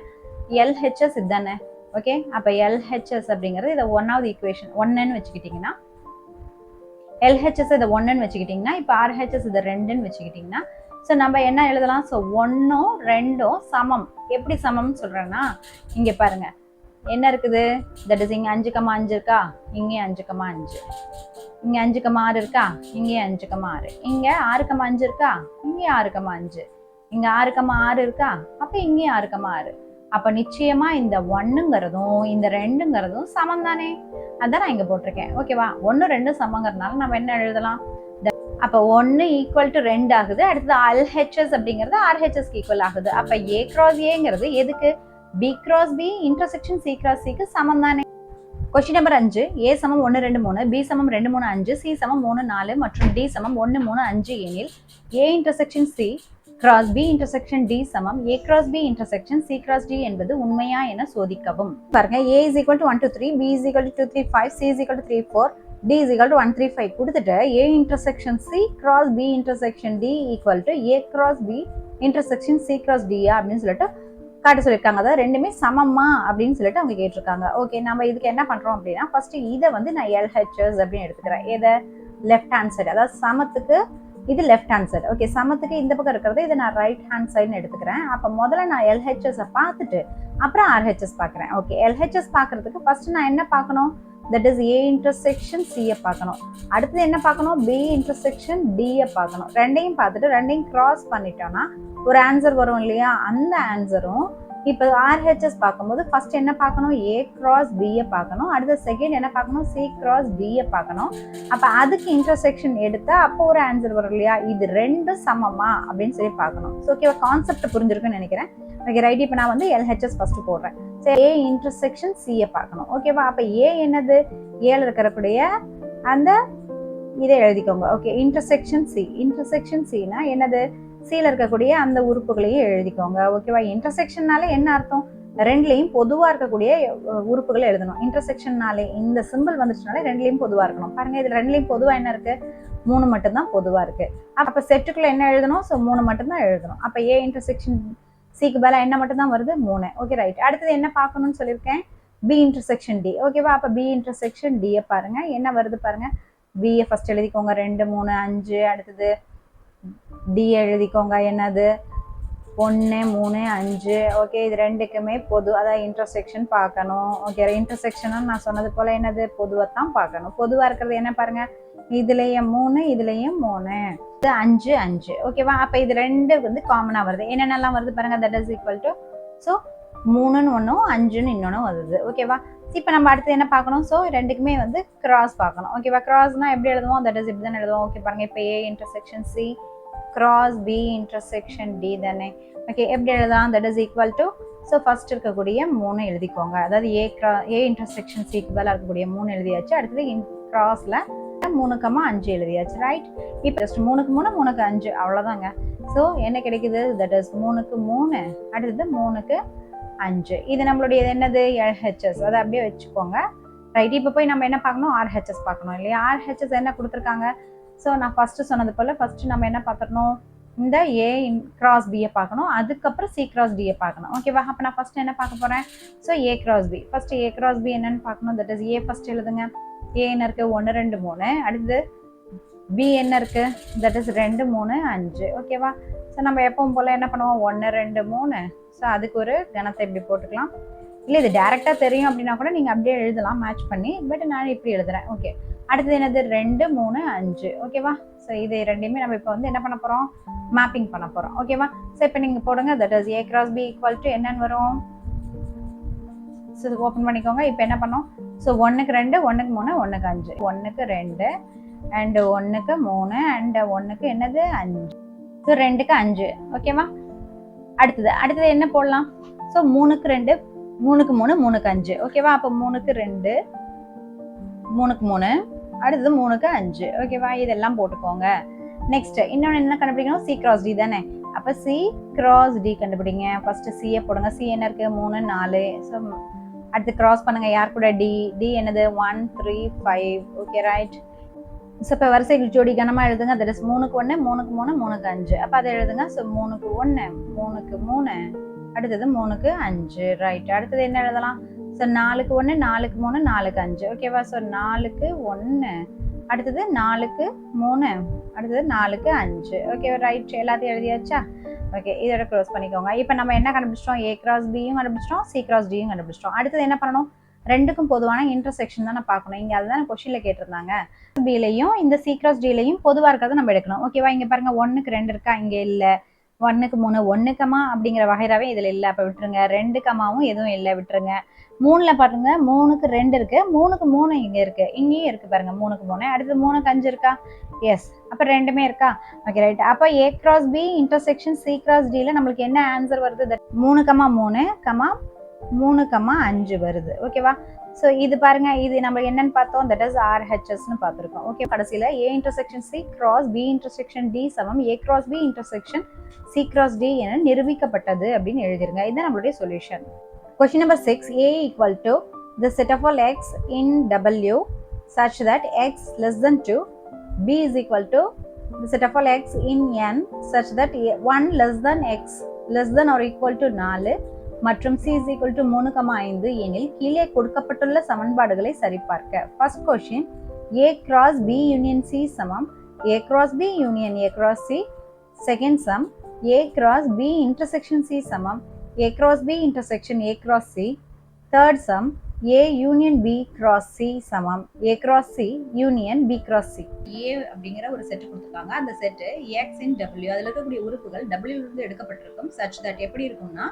LHS இதுதானே. ஓகே, அப்போ LHS அப்படிங்கிறது இதை 1வது ஈக்குவேஷன் 1ன்னு வச்சுக்கிட்டிங்கன்னா எல்ஹெச்எஸ் இதை 1ன்னு வச்சுக்கிட்டிங்கன்னா இப்போ ஆர்ஹெச்எஸ் இதை 2ன்னு வச்சுக்கிட்டிங்கன்னா ஸோ நம்ம என்ன எழுதலாம்? ஸோ 1ம் 2ம் சமம். எப்படி சமம்னு சொல்கிறேன்னா இங்கே பாருங்க என்ன இருக்குது, தட் இஸ் இங்கே 5,5 இருக்கா, இங்கே 5,5, இங்கே 5,6 இருக்கா, இங்கே 5,6, இங்கே 6,5 இருக்கா, இங்கே 6,5, இங்கே 6,6 இருக்கா, அப்போ இங்கே 6,6. அப்போ நிச்சயமா இந்த 1ங்கிறதும் இந்த 2ங்கிறதும் சமம் தானே? அதான் நான் இங்கே போட்டிருக்கேன். ஓகேவா? 1 2 சமங்கிறதுனால நம்ம என்ன எழுதலாம்? அப்போ 1 ஈக்குவல் டு 2 ஆகுது. அடுத்தது எல்ஹெச்எஸ் அப்படிங்கிறது ஆர்ஹெச்எஸ்க்கு ஈக்குவல் ஆகுது. அப்போ ஏ கிராஸ் ஏங்கிறது எதுக்கு? B cross B intersection C cross சிக்கு சமம் தானே? கொஸ்டின் நம்பர் 5, ஏ சமம் 1 2 3, பி சமம் 2 3 5, சி சமம் 3 4 மற்றும் டி சமம் 1 3 5 எனில் A intersection C cross B intersection D சமம் A cross B intersection C cross D என்பது உண்மையா என சோதிக்கவும். பாருங்க, A is equal to 1 2 3, B is equal to 2 3 5, C is equal to 3 4, D is equal to 1 3 5 கொடுத்துட்டு A intersection C cross B intersection D equal to A cross B intersection C cross டியா அப்படின்னு சொல்லிட்டு காட்ட சொல்லியிருக்காங்க. அதாவது ரெண்டுமே சமமா அப்படின்னு சொல்லிட்டு அவங்க கேட்டிருக்காங்க. ஓகே, நம்ம இதுக்கு என்ன பண்றோம் அப்படின்னா ஃபர்ஸ்ட் இதை வந்து நான் எல்ஹெச்எஸ் அப்படின்னு எடுத்துக்கிறேன். எதை? லெஃப்ட் ஹேண்ட் சைடு, அதாவது சமத்துக்கு இது லெஃப்ட் ஹேண்ட் சைடு. ஓகே, சமத்துக்கு இந்த பக்கம் இருக்கிறது இதை நான் ரைட் ஹேண்ட் சைடுன்னு எடுத்துக்கிறேன். அப்போ முதல்ல நான் எல்ஹெச்எஸ் பார்த்துட்டு அப்புறம் ஆர்ஹெச்எஸ் பார்க்குறேன். ஓகே, எல்ஹெச்எஸ் பார்க்கறதுக்கு ஃபர்ஸ்ட் நான் என்ன பார்க்கணும்? தட் இஸ் ஏ இன்டர்செக்ஷன் சியை பார்க்கணும். அடுத்தது என்ன பார்க்கணும்? பி இன்டர்செக்ஷன் டியை பார்க்கணும். ரெண்டையும் பார்த்துட்டு ரெண்டையும் கிராஸ் பண்ணிட்டோம்னா ஒரு ஆன்சர் வரும் இல்லையா? அந்த ஆன்சரும் இப்போ ஆர்ஹெச்எஸ் பார்க்கும்போது ஃபர்ஸ்ட் என்ன பார்க்கணும்? ஏ கிராஸ் பியை பார்க்கணும். அடுத்த செகண்ட் என்ன பார்க்கணும்? சி கிராஸ் டியை பார்க்கணும். அப்போ அதுக்கு இன்டர்செக்ஷன் எடுத்தா அப்போ ஒரு ஆன்சர் வரும் இல்லையா? இது ரெண்டும் சமமா அப்படின்னு சொல்லி பார்க்கணும். ஸோ ஓகேவா, கான்செப்ட் புரிஞ்சிருக்குன்னு நினைக்கிறேன். ஓகே ரைட், இப்போ நான் வந்து எல்ஹெச்எஸ் ஃபர்ஸ்ட் போடுறேன். சரி, ஏ இன்டர்செக்ஷன் சியை பார்க்கணும். ஓகேவா, அப்போ ஏ என்னது? ஏல இருக்கக்கூடிய அந்த இதை எழுதிக்கோங்க. Okay, intersection C. இன்டர்செக்ஷன் சினா என்னது? சில இருக்கக்கூடிய அந்த உறுப்புகளையும் எழுதிக்கோங்க. ஓகேவா, இன்டர்செக்ஷன்னாலே என்ன அர்த்தம்? ரெண்டுலையும் பொதுவா இருக்கக்கூடிய உறுப்புகளை எழுதணும். இன்டர்செக்ஷன்னாலே இந்த சிம்பிள் வந்துச்சுனாலே ரெண்டுலையும் பொதுவா இருக்கணும். பாருங்க, இதுல ரெண்டுலையும் பொதுவா என்ன இருக்கு? 3 மட்டும்தான் பொதுவா இருக்கு. அப்ப செட்டுக்குள்ள என்ன எழுதணும்? ஸோ 3 மட்டும்தான் எழுதணும். அப்ப ஏ இன்டர்செக்ஷன் சிக்கு பதிலா என்ன மட்டும்தான் வருது? 3. ஓகே ரைட், அடுத்தது என்ன பார்க்கணும்னு சொல்லியிருக்கேன்? B intersection D. ஓகேவா, அப்ப பி இன்டர்செக்ஷன் டியை பாருங்க என்ன வருது பாருங்க. பியை ஃபர்ஸ்ட் எழுதிக்கோங்க, 2 3 5. அடுத்தது டி எழுதிக்கோங்க, என்னது? 1 3 5. ஓகே, இது ரெண்டுக்குமே பொது, அதாவது இன்டர்செக்ஷன் பார்க்கணும். ஓகே, இன்டர்செக்ஷன் நான் சொன்னது போல என்னது? பொதுவாக தான் பார்க்கணும். பொதுவாக இருக்கிறது என்ன பாருங்க, இதுலயும் 3 இதுலயும் 3, இது 5 5. ஓகேவா, அப்ப இது ரெண்டு வந்து காமனா வருது. என்னென்னலாம் வருது பாருங்க. That is equal to so 3ன்னு ஒன்றும் 5ன்னு இன்னொன்னும் வருது. ஓகேவா, இப்போ நம்ம அடுத்து என்ன பார்க்கணும்? ஸோ ரெண்டுக்குமே வந்து கிராஸ் பார்க்கணும். ஓகேவா, கிராஸ்னா எப்படி எழுதுவோம்? தட் இஸ் இப்படி தான் எழுதுவோம். ஓகே பாருங்க, இப்போ A intersection C cross B intersection D தானே? ஓகே, எப்படி எழுதலாம்? That is equal to so first இருக்கக்கூடிய 3 எழுதிக்கோங்க. அதாவது ஏ இன்டர்செக்ஷன் சிக்கு பதிலாக இருக்கக்கூடிய 3 எழுதியாச்சு. அடுத்தது கிராஸ்ல 3,5 எழுதியாச்சு. ரைட், இப்போ ஜஸ்ட் 3க்கு 3 3க்கு 5 அவ்வளோதாங்க. ஸோ என்ன கிடைக்குது? தட் இஸ் 3க்கு 3, அடுத்தது 3க்கு 5. இது நம்மளுடைய என்னது? எல்ஹெச்எஸ். அதை அப்படியே வச்சுக்கோங்க. ரைட், இப்போ போய் நம்ம என்ன பார்க்கணும்? ஆர்ஹெச்எஸ் பார்க்கணும் இல்லையா? ஆர்ஹெச்எஸ் என்ன கொடுத்துருக்காங்க? ஸோ நான் ஃபர்ஸ்ட் சொன்னது போல ஃபர்ஸ்ட் நம்ம என்ன பார்த்துடணும்? இந்த ஏ கிராஸ் பியை பார்க்கணும், அதுக்கப்புறம் சி கிராஸ் டியை பார்க்கணும். ஓகேவா, அப்போ நான் ஃபர்ஸ்ட் என்ன பார்க்க போறேன்? So A cross B. First A cross B என்னன்னு பார்க்கணும். தட் இஸ் ஏ ஃபர்ஸ்ட் எழுதுங்க. ஏ என்ன இருக்கு? 1 2 3. அடுத்தது பி என்ன இருக்கு? That is 2 3 5. ஓகேவா, ஸோ நம்ம எப்பவும் போல என்ன பண்ணுவோம்? 1 2 3. ஸோ அதுக்கு ஒரு கணத்தை இப்படி போட்டுக்கலாம். இல்லை இது டேரெக்டாக தெரியும் அப்படின்னா கூட நீங்கள் அப்படியே எழுதலாம் மேட்ச் பண்ணி. பட் நான் இப்படி எழுதுறேன். ஓகே, அடுத்தது என்னது? 2 3 5. ஓகேவா, ஸோ இது ரெண்டையுமே நம்ம இப்போ வந்து என்ன பண்ண போகிறோம்? மேப்பிங் பண்ண போகிறோம். ஓகேவா, ஸோ இப்போ நீங்கள் போடுங்க. That is A cross B equal to என்னன்னு வரும்? ஸோ ஓப்பன் பண்ணிக்கோங்க. இப்போ என்ன பண்ணோம்? ஸோ 1க்கு 2 1க்கு 3 1க்கு 5. 1க்கு 2 அண்ட் 1க்கு 3 அண்ட் 1க்கு என்னது? 5. ஸோ 2க்கு 5. ஓகேவா, அடுத்தது என்ன போடலாம்? ஸோ 3க்கு 2 3க்கு 3 3க்கு 5. ஓகேவா, அப்போ 3க்கு 2 3க்கு 3 அடுத்தது 3க்கு 5. ஓகேவா, இதெல்லாம் போட்டுக்கோங்க. நெக்ஸ்ட் இன்னொன்று என்ன கண்டுபிடிக்கணும்? சி கிராஸ் டி தானே? அப்போ சி கிராஸ் டி கண்டுபிடிங்க. ஃபர்ஸ்ட் சியை போடுங்க. சி என்ன இருக்கு? 3 4. ஸோ அடுத்து கிராஸ் பண்ணுங்க. யார் கூட? டி. டி என்னது? 1 3 5. ஓகே ரைட், ஸோ இப்போ வரிசைகள் ஜோடி கனமாக எழுதுங்க. தட் இஸ் 3க்கு 1 3க்கு 3 3க்கு 5. அப்போ அதை எழுதுங்க. ஸோ 3க்கு 1 3க்கு 3 அடுத்தது 3க்கு 5. ரைட், அடுத்தது என்ன எழுதலாம்? ஸோ 4க்கு 1 4க்கு 3 4க்கு 5. ஓகேவா, ஸோ 4க்கு 1 அடுத்தது 4க்கு 3, அடுத்தது 4க்கு 5. ஓகே ரைட், எல்லாத்தையும் எழுதியாச்சா? ஓகே, இதோட க்ளோஸ் பண்ணிக்கோங்க. இப்போ நம்ம என்ன கண்டுபிடிச்சிட்டோம்? A கிராஸ் பியும் கண்டுபிடிச்சிட்டோம், C கிராஸ் டியும் கண்டுபிடிச்சிட்டோம். அடுத்தது என்ன பண்ணணும்? ரெண்டுக்கும் பொதுவான இன்டர்செக்ஷன் தான் பார்க்கணும். இங்கே அதுதான் கொஸ்டின்ல கேட்டிருந்தாங்க. பிலையும் இந்த C கிராஸ் டிலையும் பொதுவாக இருக்கிறத நம்ம எடுக்கணும். ஓகேவா? இங்கே பாருங்க 1க்கு 2 இருக்கா? இங்கே இல்லை. 1க்கு 3, 1 கமா அப்படிங்கிற வகைராவே இதில் இல்லை, அப்போ விட்டுருங்க. 2 கமாவும் எதுவும் இல்லை, விட்டுருங்க. 3ல பாருங்க 3க்கு 2 இருக்கு, 3க்கு 3 இங்க இருக்கு, இங்கேயும் இருக்கு பாருங்க 3க்கு 3. அடுத்து 3க்கு 5 இருக்கா? எஸ், அப்ப ரெண்டுமே இருக்கா? Okay right. அப்ப A cross B intersection C cross D ல நம்மளுக்கு என்ன ஆன்சர் வருது? 3,3, 3,5 வருது. ஓகேவா? ஸோ இது பாருங்க, இது நம்ம என்னன்னு பார்த்தோம்? தட் இஸ் RHSன்னு பார்த்துருக்கோம். ஓகே, கடைசியில் A intersection C cross B intersection D சமம் A cross B intersection C cross D என நிரூபிக்கப்பட்டது அப்படின்னு எழுதிருங்க. இதுதான் நம்மளுடைய solution. Question number 6, A equal to the set of all x in W such that x less than 2, B is equal to the set of all x in N such that 1 less than x less than or equal to 4 மற்றும் C is equal to 3,5 எனில் கீழே கொடுக்கப்பட்டுள்ள சமன்பாடுகளை சரிபார்க்க. First question, A cross B union C சமம் A cross B union A cross C. Second sum, A cross B intersection C சமம் A cross B intersection A cross C. Third sum, A union B cross C சமம் A cross C union B cross C. A அப்படிங்கிற ஒரு set கொடுத்துருக்காங்க. அந்த set X in W, அதில் இருக்கக்கூடிய உறுப்புகள் W இருந்து எடுக்கப்பட்டிருக்கும். such that எப்படி இருக்கும்னா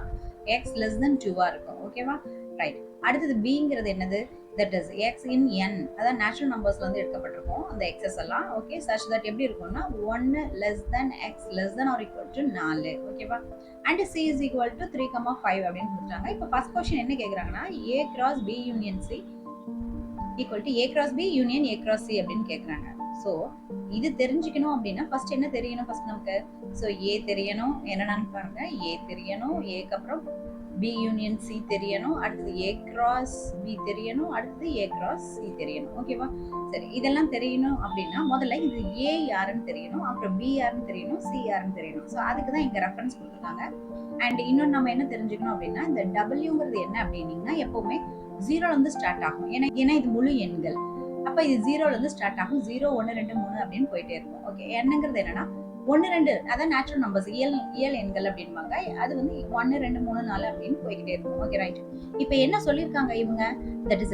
X less than 2 இருக்கும். ஓகேவா? ரைட். அடுத்தது Bங்கிறது என்னது? that is X in N, அதாவது நேச்சுரல் நம்பர்ஸ்ல இருந்து எடுக்கப்பட்டிருக்கும் அந்த எக்ஸஸ் எல்லாம். ஓகே, such that எப்படி இருக்கும்னா 1 less than X less than or equal to 4. ஓகேவா? And C is equal to 3,5 அப்படின்னு கொடுத்தாங்க. இப்போ ஃபர்ஸ்ட் கொஸ்டின் என்ன கேட்குறாங்கன்னா A cross B union C equal to A cross B union A cross C அப்படின்னு கேட்குறாங்க. ஸோ இது தெரிஞ்சுக்கணும் அப்படின்னா ஃபர்ஸ்ட் என்ன தெரியணும்? ஃபர்ஸ்ட் நமக்கு ஸோ A தெரியணும், என்னன்னு பாருங்க. A தெரியணும், Aக்கு அப்புறம் B யூனியன் C தெரியணும், அடுத்தது A cross B தெரியணும், அடுத்தது A cross C தெரியணும். ஓகேவா? சரி, இதெல்லாம் தெரியணும் அப்படின்னா முதல்ல இது A யாருன்னு தெரியணும், அப்புறம் B யாருன்னு தெரியணும், C யாருன்னு தெரியணும். ஸோ அதுக்கு தான் இங்கே ரெஃபரன்ஸ் கொடுத்துருக்காங்க. அண்ட் இன்னொன்று நம்ம என்ன தெரிஞ்சுக்கணும் அப்படின்னா, இந்த Wங்கிறது என்ன அப்படின்னீங்கன்னா எப்பவுமே 0ல இருந்து ஸ்டார்ட் ஆகும். ஏன்னா இது முழு எண்கள். அப்ப இது 0ல இருந்து ஸ்டார்ட் ஆகும். 0, 1, 2, 3 அப்படின்னு போயிட்டே இருக்கும். ஓகே, என்னங்கிறது என்னன்னா 1, 2, அதான் நேச்சுரல் நம்பர்ஸ், இயல் எண்கள் அப்படின்பாங்க. அது வந்து 1, 2, 3, 4 அப்படின்னு போய்கிட்டே இருக்கும். Okay right. இப்போ என்ன சொல்லியிருக்காங்க இவங்க? தட் இஸ்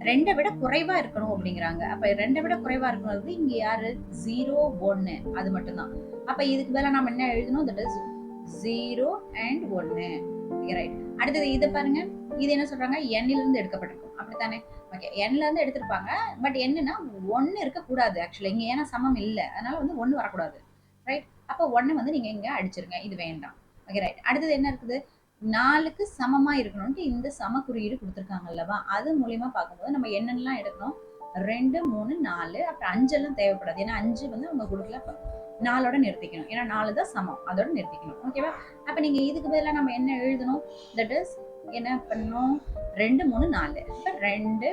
2 விட குறைவா இருக்கணும் அப்படிங்கிறாங்க. அப்ப 2 விட குறைவா இருக்கணும் இங்க யாரு? 0, 1 அது மட்டும்தான். அப்ப இதுக்கு மேல நம்ம என்ன எழுதணும்? That is 0 and 1. Okay right. அடுத்தது இதை பாருங்க, இது என்ன சொல்றாங்க? N ல இருந்து எடுக்கப்பட்டிருக்கும், அப்படித்தானே? ஓகே, N ல இருந்து எடுத்திருப்பாங்க. பட் என்னன்னா 1 இருக்கக்கூடாது ஆக்சுவலா இங்க, ஏன்னா சமம் இல்லை, அதனால வந்து 1 வரக்கூடாது. ரைட். அப்போ 1 வந்து நீங்க இங்க அடிச்சிருங்க, இது வேண்டாம். Okay right. அடுத்தது என்ன இருக்குது? 4க்கு சமமா இருக்கணும்ட்டு இந்த சம குறியீடு கொடுத்துருக்காங்க அல்லவா? அது மூலியமா பார்க்கும்போது நம்ம என்னென்னலாம் எடுக்கணும்? 2, 3, 4, அப்புறம் 5 எல்லாம் தேவைப்படாது. ஏன்னா 5 வந்து அவங்க கொடுக்கல, 4ஓட நிறுத்திக்கணும். ஏன்னா 4 தான் சமம், அதோட நிறுத்திக்கணும். ஓகேவா? அப்ப நீங்க இதுக்கு பதிலாக நம்ம என்ன எழுதணும்? தட் இஸ் என்ன பண்ணணும்? 2, 3, 4. அப்ப 2,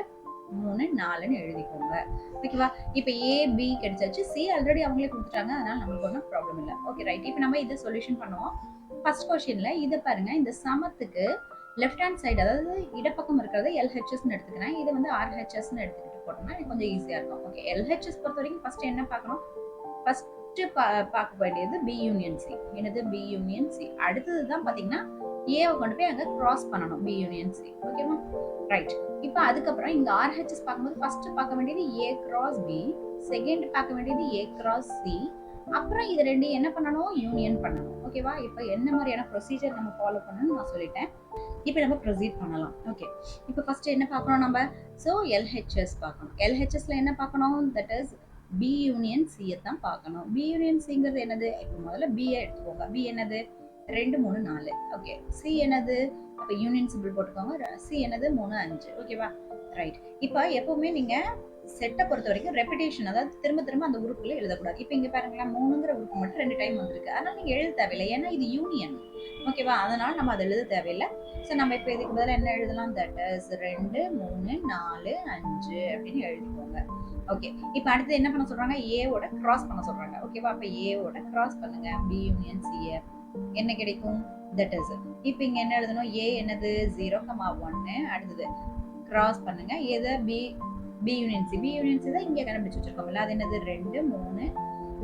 3, 4ன்னு எழுதிக்கோங்க. ஓகேவா? இப்ப A, B கிடைச்சாச்சு. C ஆல்ரெடி அவங்களே கொடுத்துட்டாங்க, அதனால நமக்கு ஒன்றும் ப்ராப்ளம் இல்லை. Okay right. இப்போ நம்ம இதை சொல்யூஷன் பண்ணுவோம். ஃபர்ஸ்ட் கொஸ்டின்ல இதை பாருங்க, இந்த சமத்துக்கு லெஃப்ட் ஹேண்ட் சைடு, அதாவது இடப்பக்கம் இருக்கிறத LHSன்னு எடுத்துக்கிறேன். இதை வந்து RHSன்னு எடுத்துக்கிட்டு போட்டோம்னா எனக்கு கொஞ்சம் ஈஸியா இருக்கும். ஓகே, LHS பொறுத்த வரைக்கும் ஃபர்ஸ்ட் என்ன பார்க்கணும்? ஃபர்ஸ்ட் பார்க்க வேண்டியது B யூனியன் C. என்னது? B union C. அடுத்தது தான் பாத்தீங்கன்னா ஏவை கொண்டு போய் அங்க கிராஸ் பண்ணணும், B யூனியன் C. ஓகேவா? ரைட். இப்போ அதுக்கப்புறம் இங்க RHS பார்க்கும்போது ஃபர்ஸ்ட் பார்க்க வேண்டியது A cross B, செகண்ட் பார்க்க வேண்டியது A cross C, அப்புறம் இது ரெண்டு என்ன பண்ணணும்? யூனியன் பண்ணணும். ஓகேவா? இப்போ என்ன மாதிரியான ப்ரொசீஜர் நம்ம ஃபாலோ பண்ணணும்னு நான் சொல்லிட்டேன். இப்போ நம்ம ப்ரொசீட் பண்ணலாம். ஓகே, இப்போ ஃபர்ஸ்ட் என்ன பார்க்கணும் நம்ம? ஸோ LHS பார்க்கணும். LHSல என்ன பார்க்கணும்? That is B union C தான் பார்க்கணும். B யூனியன் Cங்கிறது என்னது? இப்போ முதல்ல B எடுத்துக்கோங்க. B என்னது? 2, 3, 4. ஓகே, C என்னது? அப்ப யூனியன் சிம்பிள் போட்டுக்கோங்க. C என்னது? 3, 5. ஓகேவா? ரைட். இப்போ எப்பவுமே நீங்க செட்டை பொறுத்த வரைக்கும் ரெப்பிடேஷன், அதாவது திரும்ப திரும்ப அந்த உறுப்புகளை எழுதக்கூடாது. இப்போ இங்க பாருங்களா, 3ங்கிற உறுப்பு மட்டும் 2 டைம் வந்திருக்கு, அதனால நீங்க எழுத தேவையில்லை, ஏன்னா இது யூனியன். ஓகேவா? அதனால நம்ம அதை எழுத தேவையில்லை. ஸோ நம்ம இப்போ இதுக்கு பதிலாக என்ன எழுதலாம்? தட் இஸ் 2, 3, 4, 5 அப்படின்னு எழுதிக்கோங்க. ஓகே, இப்போ அடுத்து என்ன பண்ண சொல்றாங்க? ஏவோட கிராஸ் பண்ண சொல்றாங்க. ஓகேவா? அப்ப ஏவோட கிராஸ் பண்ணுங்க B யூனியன் C. என்ன கிடைக்கும்? தட் இஸ், இப்போ இங்க என்ன எழுதணும்? A என்னது? 0, 1. அடுத்தது கிராஸ் பண்ணுங்க. எதை? B பி யூனியன் சி தான் இங்கே கண்டுபிடிச்சு வச்சிருக்கோம்ல, அது என்னது 2 3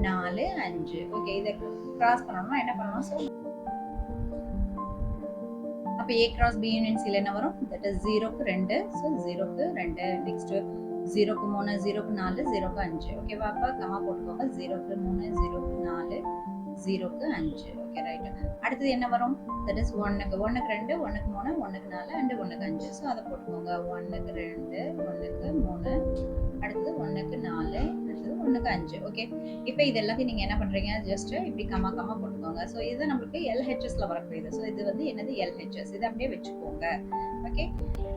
4 5. ஓகே, இதை கிராஸ் பண்ணணும்னா என்ன பண்ணணும்? ஸோ அப்போ ஏ கிராஸ் பி யூனியன் சில என்ன வரும்? தட் இஸ் 0க்கு 2. ஸோ 0க்கு 2. நெக்ஸ்ட் 0க்கு 3 0க்கு 4 0க்கு 5. ஓகேவா? அப்போ கமா போட்டுக்கோங்க. 0க்கு 3 0க்கு 4 0க்கு 5. Okay right. அடுத்தது என்ன வரும்? தட் இஸ் 1க்கு 2 1க்கு 3 1க்கு 4 அண்ட் 1க்கு 5. ஸோ அதை போட்டுக்கோங்க. 1க்கு 2 1க்கு 3 அடுத்தது 1க்கு 4 அடுத்தது 1க்கு 5. ஓகே, இப்போ இது எல்லாத்தையும் நீங்க என்ன பண்றீங்க? ஜஸ்ட் இப்படி கமா கமா போட்டுக்கோங்க. ஸோ இது நம்மளுக்கு எல்ஹெச்எஸ்ல வரக்கூடியது. ஸோ இது வந்து என்னது? எல்ஹெச்எஸ். இது அப்படியே வச்சுக்கோங்க. ஓகே,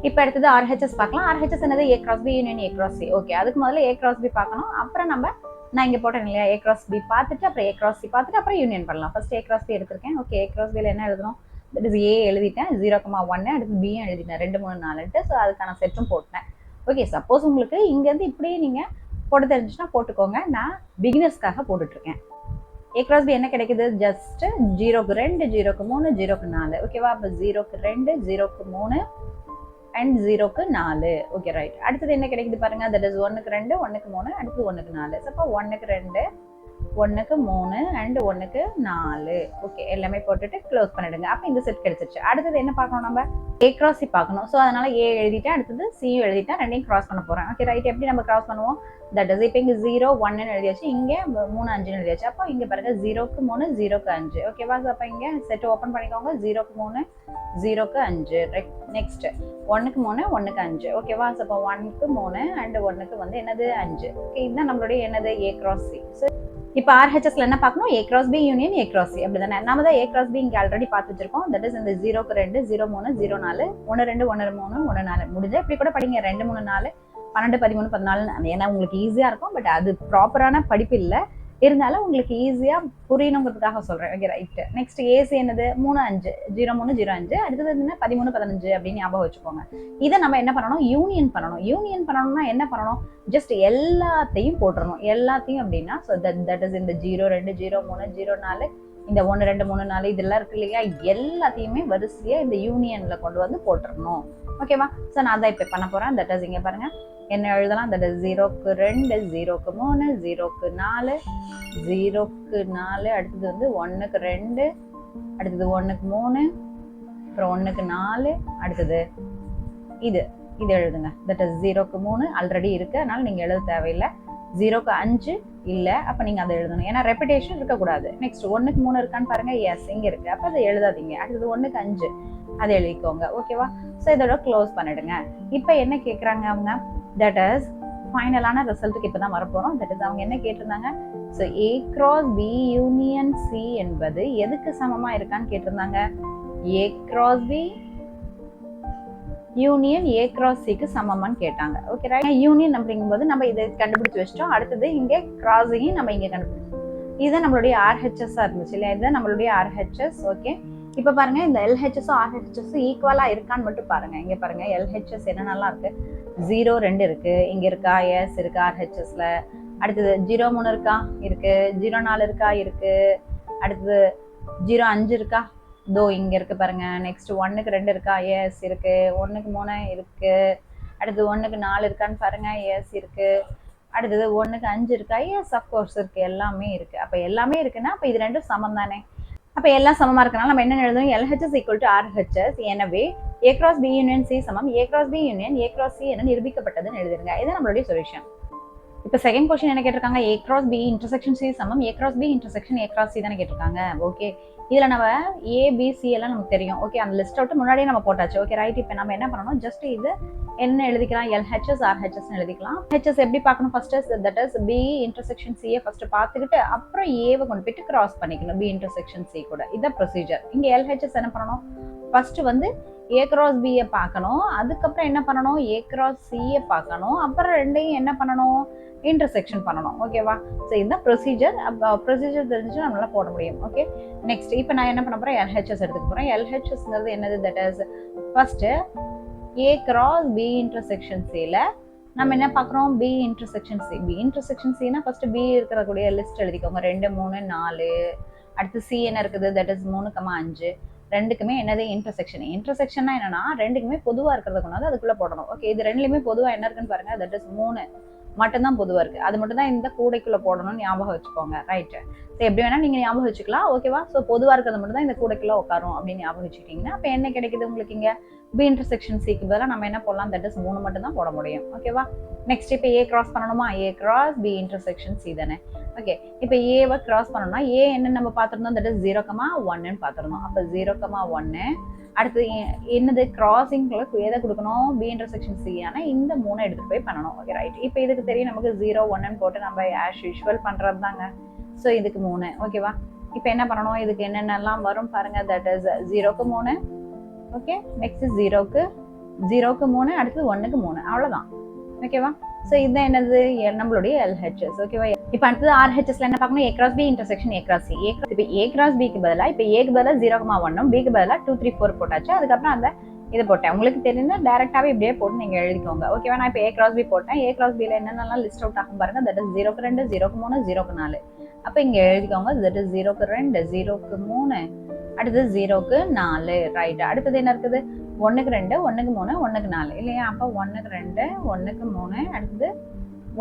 இப்போ அடுத்தது ஆர்ஹெச்எஸ் பார்க்கலாம். ஆர்ஹெச்எஸ் என்னது? A cross B union A cross C. Okay, அதுக்கு முதல்ல ஏ கிராஸ் பி பார்க்கணும். அப்புறம் நம்ம நான் இங்கே போட்டேன் இல்லையா, ஏ கிராஸ் பி பார்த்துட்டு அப்புறம் ஏ கிராஸ் சி பார்த்துட்டு அப்புறம் யூனியன் பண்ணலாம். ஃபர்ஸ்ட் ஏ கிராஸ் பி எடுத்திருக்கேன். ஓகே, ஏ கிராஸ் பியில் என்ன எழுதணும்? தட் இஸ் ஏ எழுதிட்டேன், 0,1 அடுத்து பியும் எழுதிட்டேன், 2 3 4. ஸோ அதுக்கான செட்டும் போட்டேன். ஓகே, சப்போஸ் உங்களுக்கு இங்கேருந்து இப்படியே நீங்கள் போட்டு தெரிஞ்சுன்னா போட்டுக்கோங்க. நான் பிகினர்ஸ்க்காக போட்டுட்ருக்கேன். ஏ கிராஸ் பி என்ன கிடைக்குது? ஜஸ்ட் 0க்கு 2 0க்கு 3 0க்கு 4. ஓகேவா? அப்போ 0க்கு 2 0க்கு 3 அண்ட் 0க்கு 4. Okay right. அடுத்தது என்ன கிடைக்குது பாருங்க. தட் இஸ் 1க்கு 2 1க்கு 3 அடுத்து 1க்கு 4. அப்போ 1க்கு 2 1க்கு 3 அண்ட் 1க்கு 4. ஓகே, எல்லாமே போட்டுட்டு க்ளோஸ் பண்ணிடுங்க. அப்போ இந்த செட் கிடைச்சிருச்சு. அடுத்தது என்ன பார்க்கணும்? நம்ம ஏ கிராஸ் சி பார்க்கணும். ஸோ அதனால ஏ எழுதிட்டேன், அடுத்தது சியும் எழுதிட்டேன், ரெண்டையும் கிராஸ் பண்ண போறேன். Okay right. எப்படி நம்ம கிராஸ் பண்ணுவோம்? தட் இஸ் இப்போ இங்கே 0 1ன்னு எழுதியாச்சு, இங்கே 3 5ன்னு எழுதியாச்சு. அப்போ இங்கே பாருங்க 0க்கு 3 0க்கு 5. ஓகேவா? அப்போ இங்கே செட் ஓப்பன் பண்ணிக்கோங்க. 0க்கு 3 0க்கு 5. நெக்ஸ்ட் 1க்கு 3 1க்கு 5. ஓகேவா? அப்போ 1க்கு 3 அண்ட் 1க்கு வந்து என்னது? 5. ஓகே, இதுதான் நம்மளுடைய என்னது? A cross C. ஸோ இப்போ ஆர்ஹெச்எஸ்ல என்ன பார்க்கணும்? A cross B union A cross C. அப்படிதானே? நம்ம தான் ஏ கிராஸ் பி இங்கே ஆல்ரெடி பார்த்து வச்சிருக்கோம். தட் இஸ் இந்த 0க்கு 2 0 3 0 4 1 2 1 3 1 4. முடிஞ்சா இப்படி கூட படிங்க. 2 3 4 12 13 14. ஏன்னா உங்களுக்கு ஈஸியா இருக்கும். பட் அது ப்ராப்பரான படிப்பு இல்லை, இருந்தாலும் உங்களுக்கு ஈஸியா புரியணுங்கிறதுக்காக சொல்றேன். Okay right. நெக்ஸ்ட் ஏசி என்னது? 3 5 0 3 0 5 அடுத்தது என்ன? 13 15 அப்படின்னு ஞாபகம் வச்சுக்கோங்க. இதை நம்ம என்ன பண்ணணும்? யூனியன் பண்ணணும். யூனியன் பண்ணணும்னா என்ன பண்ணணும்? ஜஸ்ட் எல்லாத்தையும் போட்டுறணும். எல்லாத்தையும் அப்படின்னா ஸோ தட் இஸ் இந்த 0 2 0 3 0 4 இந்த 1 2 3 4 இதெல்லாம் இருக்கு இல்லையா, எல்லாத்தையுமே வரிசையா இந்த யூனியன்ல கொண்டு வந்து போட்டுறணும். ஓகேவா? ஸோ நான் தான் இப்போ பண்ண போறேன். தட் இஸ் இங்க பாருங்க என்ன எழுதலாம்? தட் இஸ் 0க்கு 2 0க்கு 3 0க்கு 4 0க்கு 4 அடுத்தது வந்து 1க்கு 2 அடுத்தது 1க்கு 3 அப்புறம் 1க்கு 4 அடுத்தது இது எழுதுங்க. தட் இஸ் 0க்கு 3 ஆல்ரெடி இருக்கு, அதனால நீங்க எழுத தேவையில்லை. 0க்கு 5 இல்லை, அப்போ நீங்கள் அதை எழுதணும். ஏன்னா ரெப்பிடேஷன் இருக்கக்கூடாது. நெக்ஸ்ட் 1க்கு 3 இருக்கான்னு பாருங்க. எஸ், இங்கே இருக்கு. அப்போ அதை எழுதாதீங்க. அடுத்தது 1க்கு 5 அதை எழுதிக்கோங்க. ஓகேவா? ஸோ இதோட க்ளோஸ் பண்ணிடுங்க. இப்போ என்ன கேட்குறாங்க அவங்க? தட் இஸ் ஃபைனலான ரிசல்ட்டுக்கு இப்போ தான் வரப்போகிறோம். தட் இஸ் அவங்க என்ன கேட்டிருந்தாங்க? So A cross B union C என்பது எதுக்கு சமமாக இருக்கான்னு கேட்டிருந்தாங்க. A cross B union A cross சிக்கு சமமான்னு கேட்டாங்க. Okay right. யூனியன் அப்படிங்கும்போது நம்ம இதை கண்டுபிடிச்சு வச்சிட்டோம். அடுத்தது இங்கே கிராஸையும் நம்ம இங்கே கண்டுபிடிச்சோம். இதுதான் நம்மளுடைய ஆர்ஹெச்எஸ்ஸாக இருந்துச்சு இல்லையா? இதுதான் நம்மளுடைய ஆர்ஹெச்எஸ். ஓகே, இப்போ பாருங்க இந்த எல்ஹெச்எஸும் ஆர்ஹெச்எஸும் ஈக்குவலாக இருக்கான்னு மட்டும் பாருங்க. இங்கே பாருங்க எல்ஹெச்எஸ் என்னென்னலாம் இருக்கு? 0 2 இருக்கு, இங்கே இருக்கா? எஸ் இருக்கு ஆர்ஹெச்எஸ்ல. அடுத்தது 0 3 இருக்கா? இருக்கு. 0 4 இருக்கா? இருக்கு. அடுத்தது 0 5 இருக்கா? தோ இங்க இருக்கு பாருங்க. நெக்ஸ்ட் 1க்கு 2 இருக்கா? எஸ் இருக்கு. 1க்கு 3 இருக்கு. அடுத்து 1க்கு 4 இருக்கான்னு பாருங்க. எஸ் இருக்கு. அடுத்தது 1க்கு 5 இருக்கா? எஸ் அஃப்கோர்ஸ் இருக்கு. எல்லாமே இருக்கு. அப்ப எல்லாமே இருக்குன்னா அப்ப இது ரெண்டும் சமம் தானே. அப்ப எல்லாம் சமமா இருக்கனால நம்ம என்ன எழுதணும்? LHS equal to RHS. எனவே A cross B union C சமம் A cross B union A cross C என நிரூபிக்கப்பட்டதுன்னு எழுதிருங்க. இது நம்மளுடைய சொல்யூஷன். இப்போ செகண்ட் क्वेश्चन என்ன கேட்டிருக்காங்க? A cross B intersection C சமம் A cross B intersection A cross C தானே கேட்டிருக்காங்க. ஓகே, இதுல நம்ம A B C எல்லாம் நமக்கு தெரியும். ஓகே, அந்த லிஸ்ட் அவுட் முன்னாடியே நம்ம போட்டாச்சு. Okay right. இப்போ நம்ம என்ன பண்ணணும்? ஜஸ்ட் இது என்ன எழுதிக்கலாம்? LHS RHS எழுதிக்கலாம். LHS எப்படி பார்க்கணும்? First that is B intersection C first பார்த்துக்கிட்டு அப்புறம் A கொண்டு போயிட்டு கிராஸ் பண்ணிக்கணும் B இன்டர்செக்ஷன் C கூட. இதான் ப்ரொசீஜர். இங்க LHS என்ன பண்ணணும்? ஃபர்ஸ்ட் வந்து A cross B பார்க்கணும். அதுக்கப்புறம் என்ன பண்ணணும்? A cross C பார்க்கணும். அப்புறம் ரெண்டையும் என்ன பண்ணணும்? இன்டர்செக்ஷன் பண்ணணும். ஓகேவா? ஸோ இதுதான் ப்ரொசீஜர். ப்ரொசீஜர் தெரிஞ்சு நம்மளால போட முடியும். ஓகே, நெக்ஸ்ட் இப்போ நான் என்ன பண்ண போறேன்? LHS எடுத்துக்க போறேன். LHSங்கிறது என்னது? That is first A cross B intersection Cல நம்ம என்ன பார்க்குறோம்? B intersection C. B intersection Cனா ஃபர்ஸ்ட் B இருக்கக்கூடிய லிஸ்ட் எழுதிக்கோங்க. 2 3 4. அடுத்து C என்ன இருக்குது? That is 3, 5. ரெண்டுக்குமே என்னது இன்டர்செக்ஷன். இன்டர்செக்ஷன்னா என்னன்னா ரெண்டுக்குமே பொதுவாக இருக்கிறத கொண்டாந்து அதுக்குள்ளே போடணும். ஓகே, இது ரெண்டுலையுமே பொதுவாக என்ன இருக்குன்னு பாருங்க, தட் இஸ் 3 மட்டும்தான் பொதுவாக இருக்குது. அது மட்டும் தான் இந்த கூடைக்குள்ளே போடணும்னு ஞாபகம் வச்சுக்கோங்க. ரைட்டு, ஸோ எப்படி வேணால் நீங்கள் ஞாபகம் வச்சுக்கலாம். ஓகேவா, ஸோ பொதுவாக இருக்கிறது மட்டும் தான் இந்த கூடைக்குள்ளே உட்காரும் அப்படின்னு ஞாபகம் வச்சுக்கிட்டிங்கன்னா அப்போ என்ன கிடைக்குது உங்களுக்கு இங்கே பி இன்டர்செக்ஷன் சிக்கு பதிலாக நம்ம என்ன போடலாம், தட் இஸ் 3 மட்டும் தான் போட முடியும். ஓகேவா, நெக்ஸ்ட் இப்போ ஏ கிராஸ் பண்ணணுமா, A cross B intersection C தானே. ஓகே, இப்போ ஏவை கிராஸ் பண்ணணும்னா ஏ என்ன நம்ம பார்த்துருந்தோம், தட் இஸ் 0,1ன்னு பார்த்துருந்தோம். அப்போ 0,1 அடுத்து என்னது கிராசிங்களுக்கு எதை கொடுக்கணும், பி இன்டர்செக்ஷன் சி. ஆனால் இந்த 3 எடுத்துகிட்டு போய் பண்ணணும். ஓகே ரைட், இப்போ இதுக்கு தெரியும் நமக்கு 0, 1ன்னு போட்டு நம்ம ஆஸ் யூஷுவல் பண்ணுறது தாங்க. ஸோ இதுக்கு 3. ஓகேவா, இப்போ என்ன பண்ணணும், இதுக்கு என்னென்னலாம் வரும் பாருங்கள், தட் இஸ் 0க்கு 3. ஓகே, நெக்ஸ்ட் 0க்கு 3, அடுத்தது 1க்கு 3, அவ்வளோதான். ஓகேவா, ஸோ இதுதான் என்னது நம்மளுடைய LHS. ஓகேவா, இப்போ அடுத்தது RHSல என்ன பார்க்கணும், A cross B intersection A cross C. இப்போ A cross Bக்கு பதிலாக இப்போ ஏக்கு பதிலாக 0,1ம் பிக்கு பதிலாக 2, 3, 4 போட்டாச்சு. அதுக்கப்புறம் அந்த இது போட்டேன். உங்களுக்கு தெரிஞ்சா டேரெக்டாகவே இப்படியே போட்டு நீங்கள் எழுதிக்கோங்க. ஓகேவா, நான் இப்போ A cross B போட்டேன். A cross Bல என்னென்னலாம் லிஸ்ட் அவுட் ஆகும் பாருங்க, தட் இஸ் 0க்கு 2, 0க்கு 3, 0க்கு 4. அப்போ இங்கே எழுதிக்கோங்க, தட் இஸ் 0க்கு 2, 0க்கு 3, அடுத்தது 0க்கு 4. ரைட், அடுத்தது என்ன இருக்குது, 1க்கு 2, 1க்கு 3, 1க்கு 4 இல்லையா. அப்போ 1க்கு 2, 1க்கு 3, அடுத்தது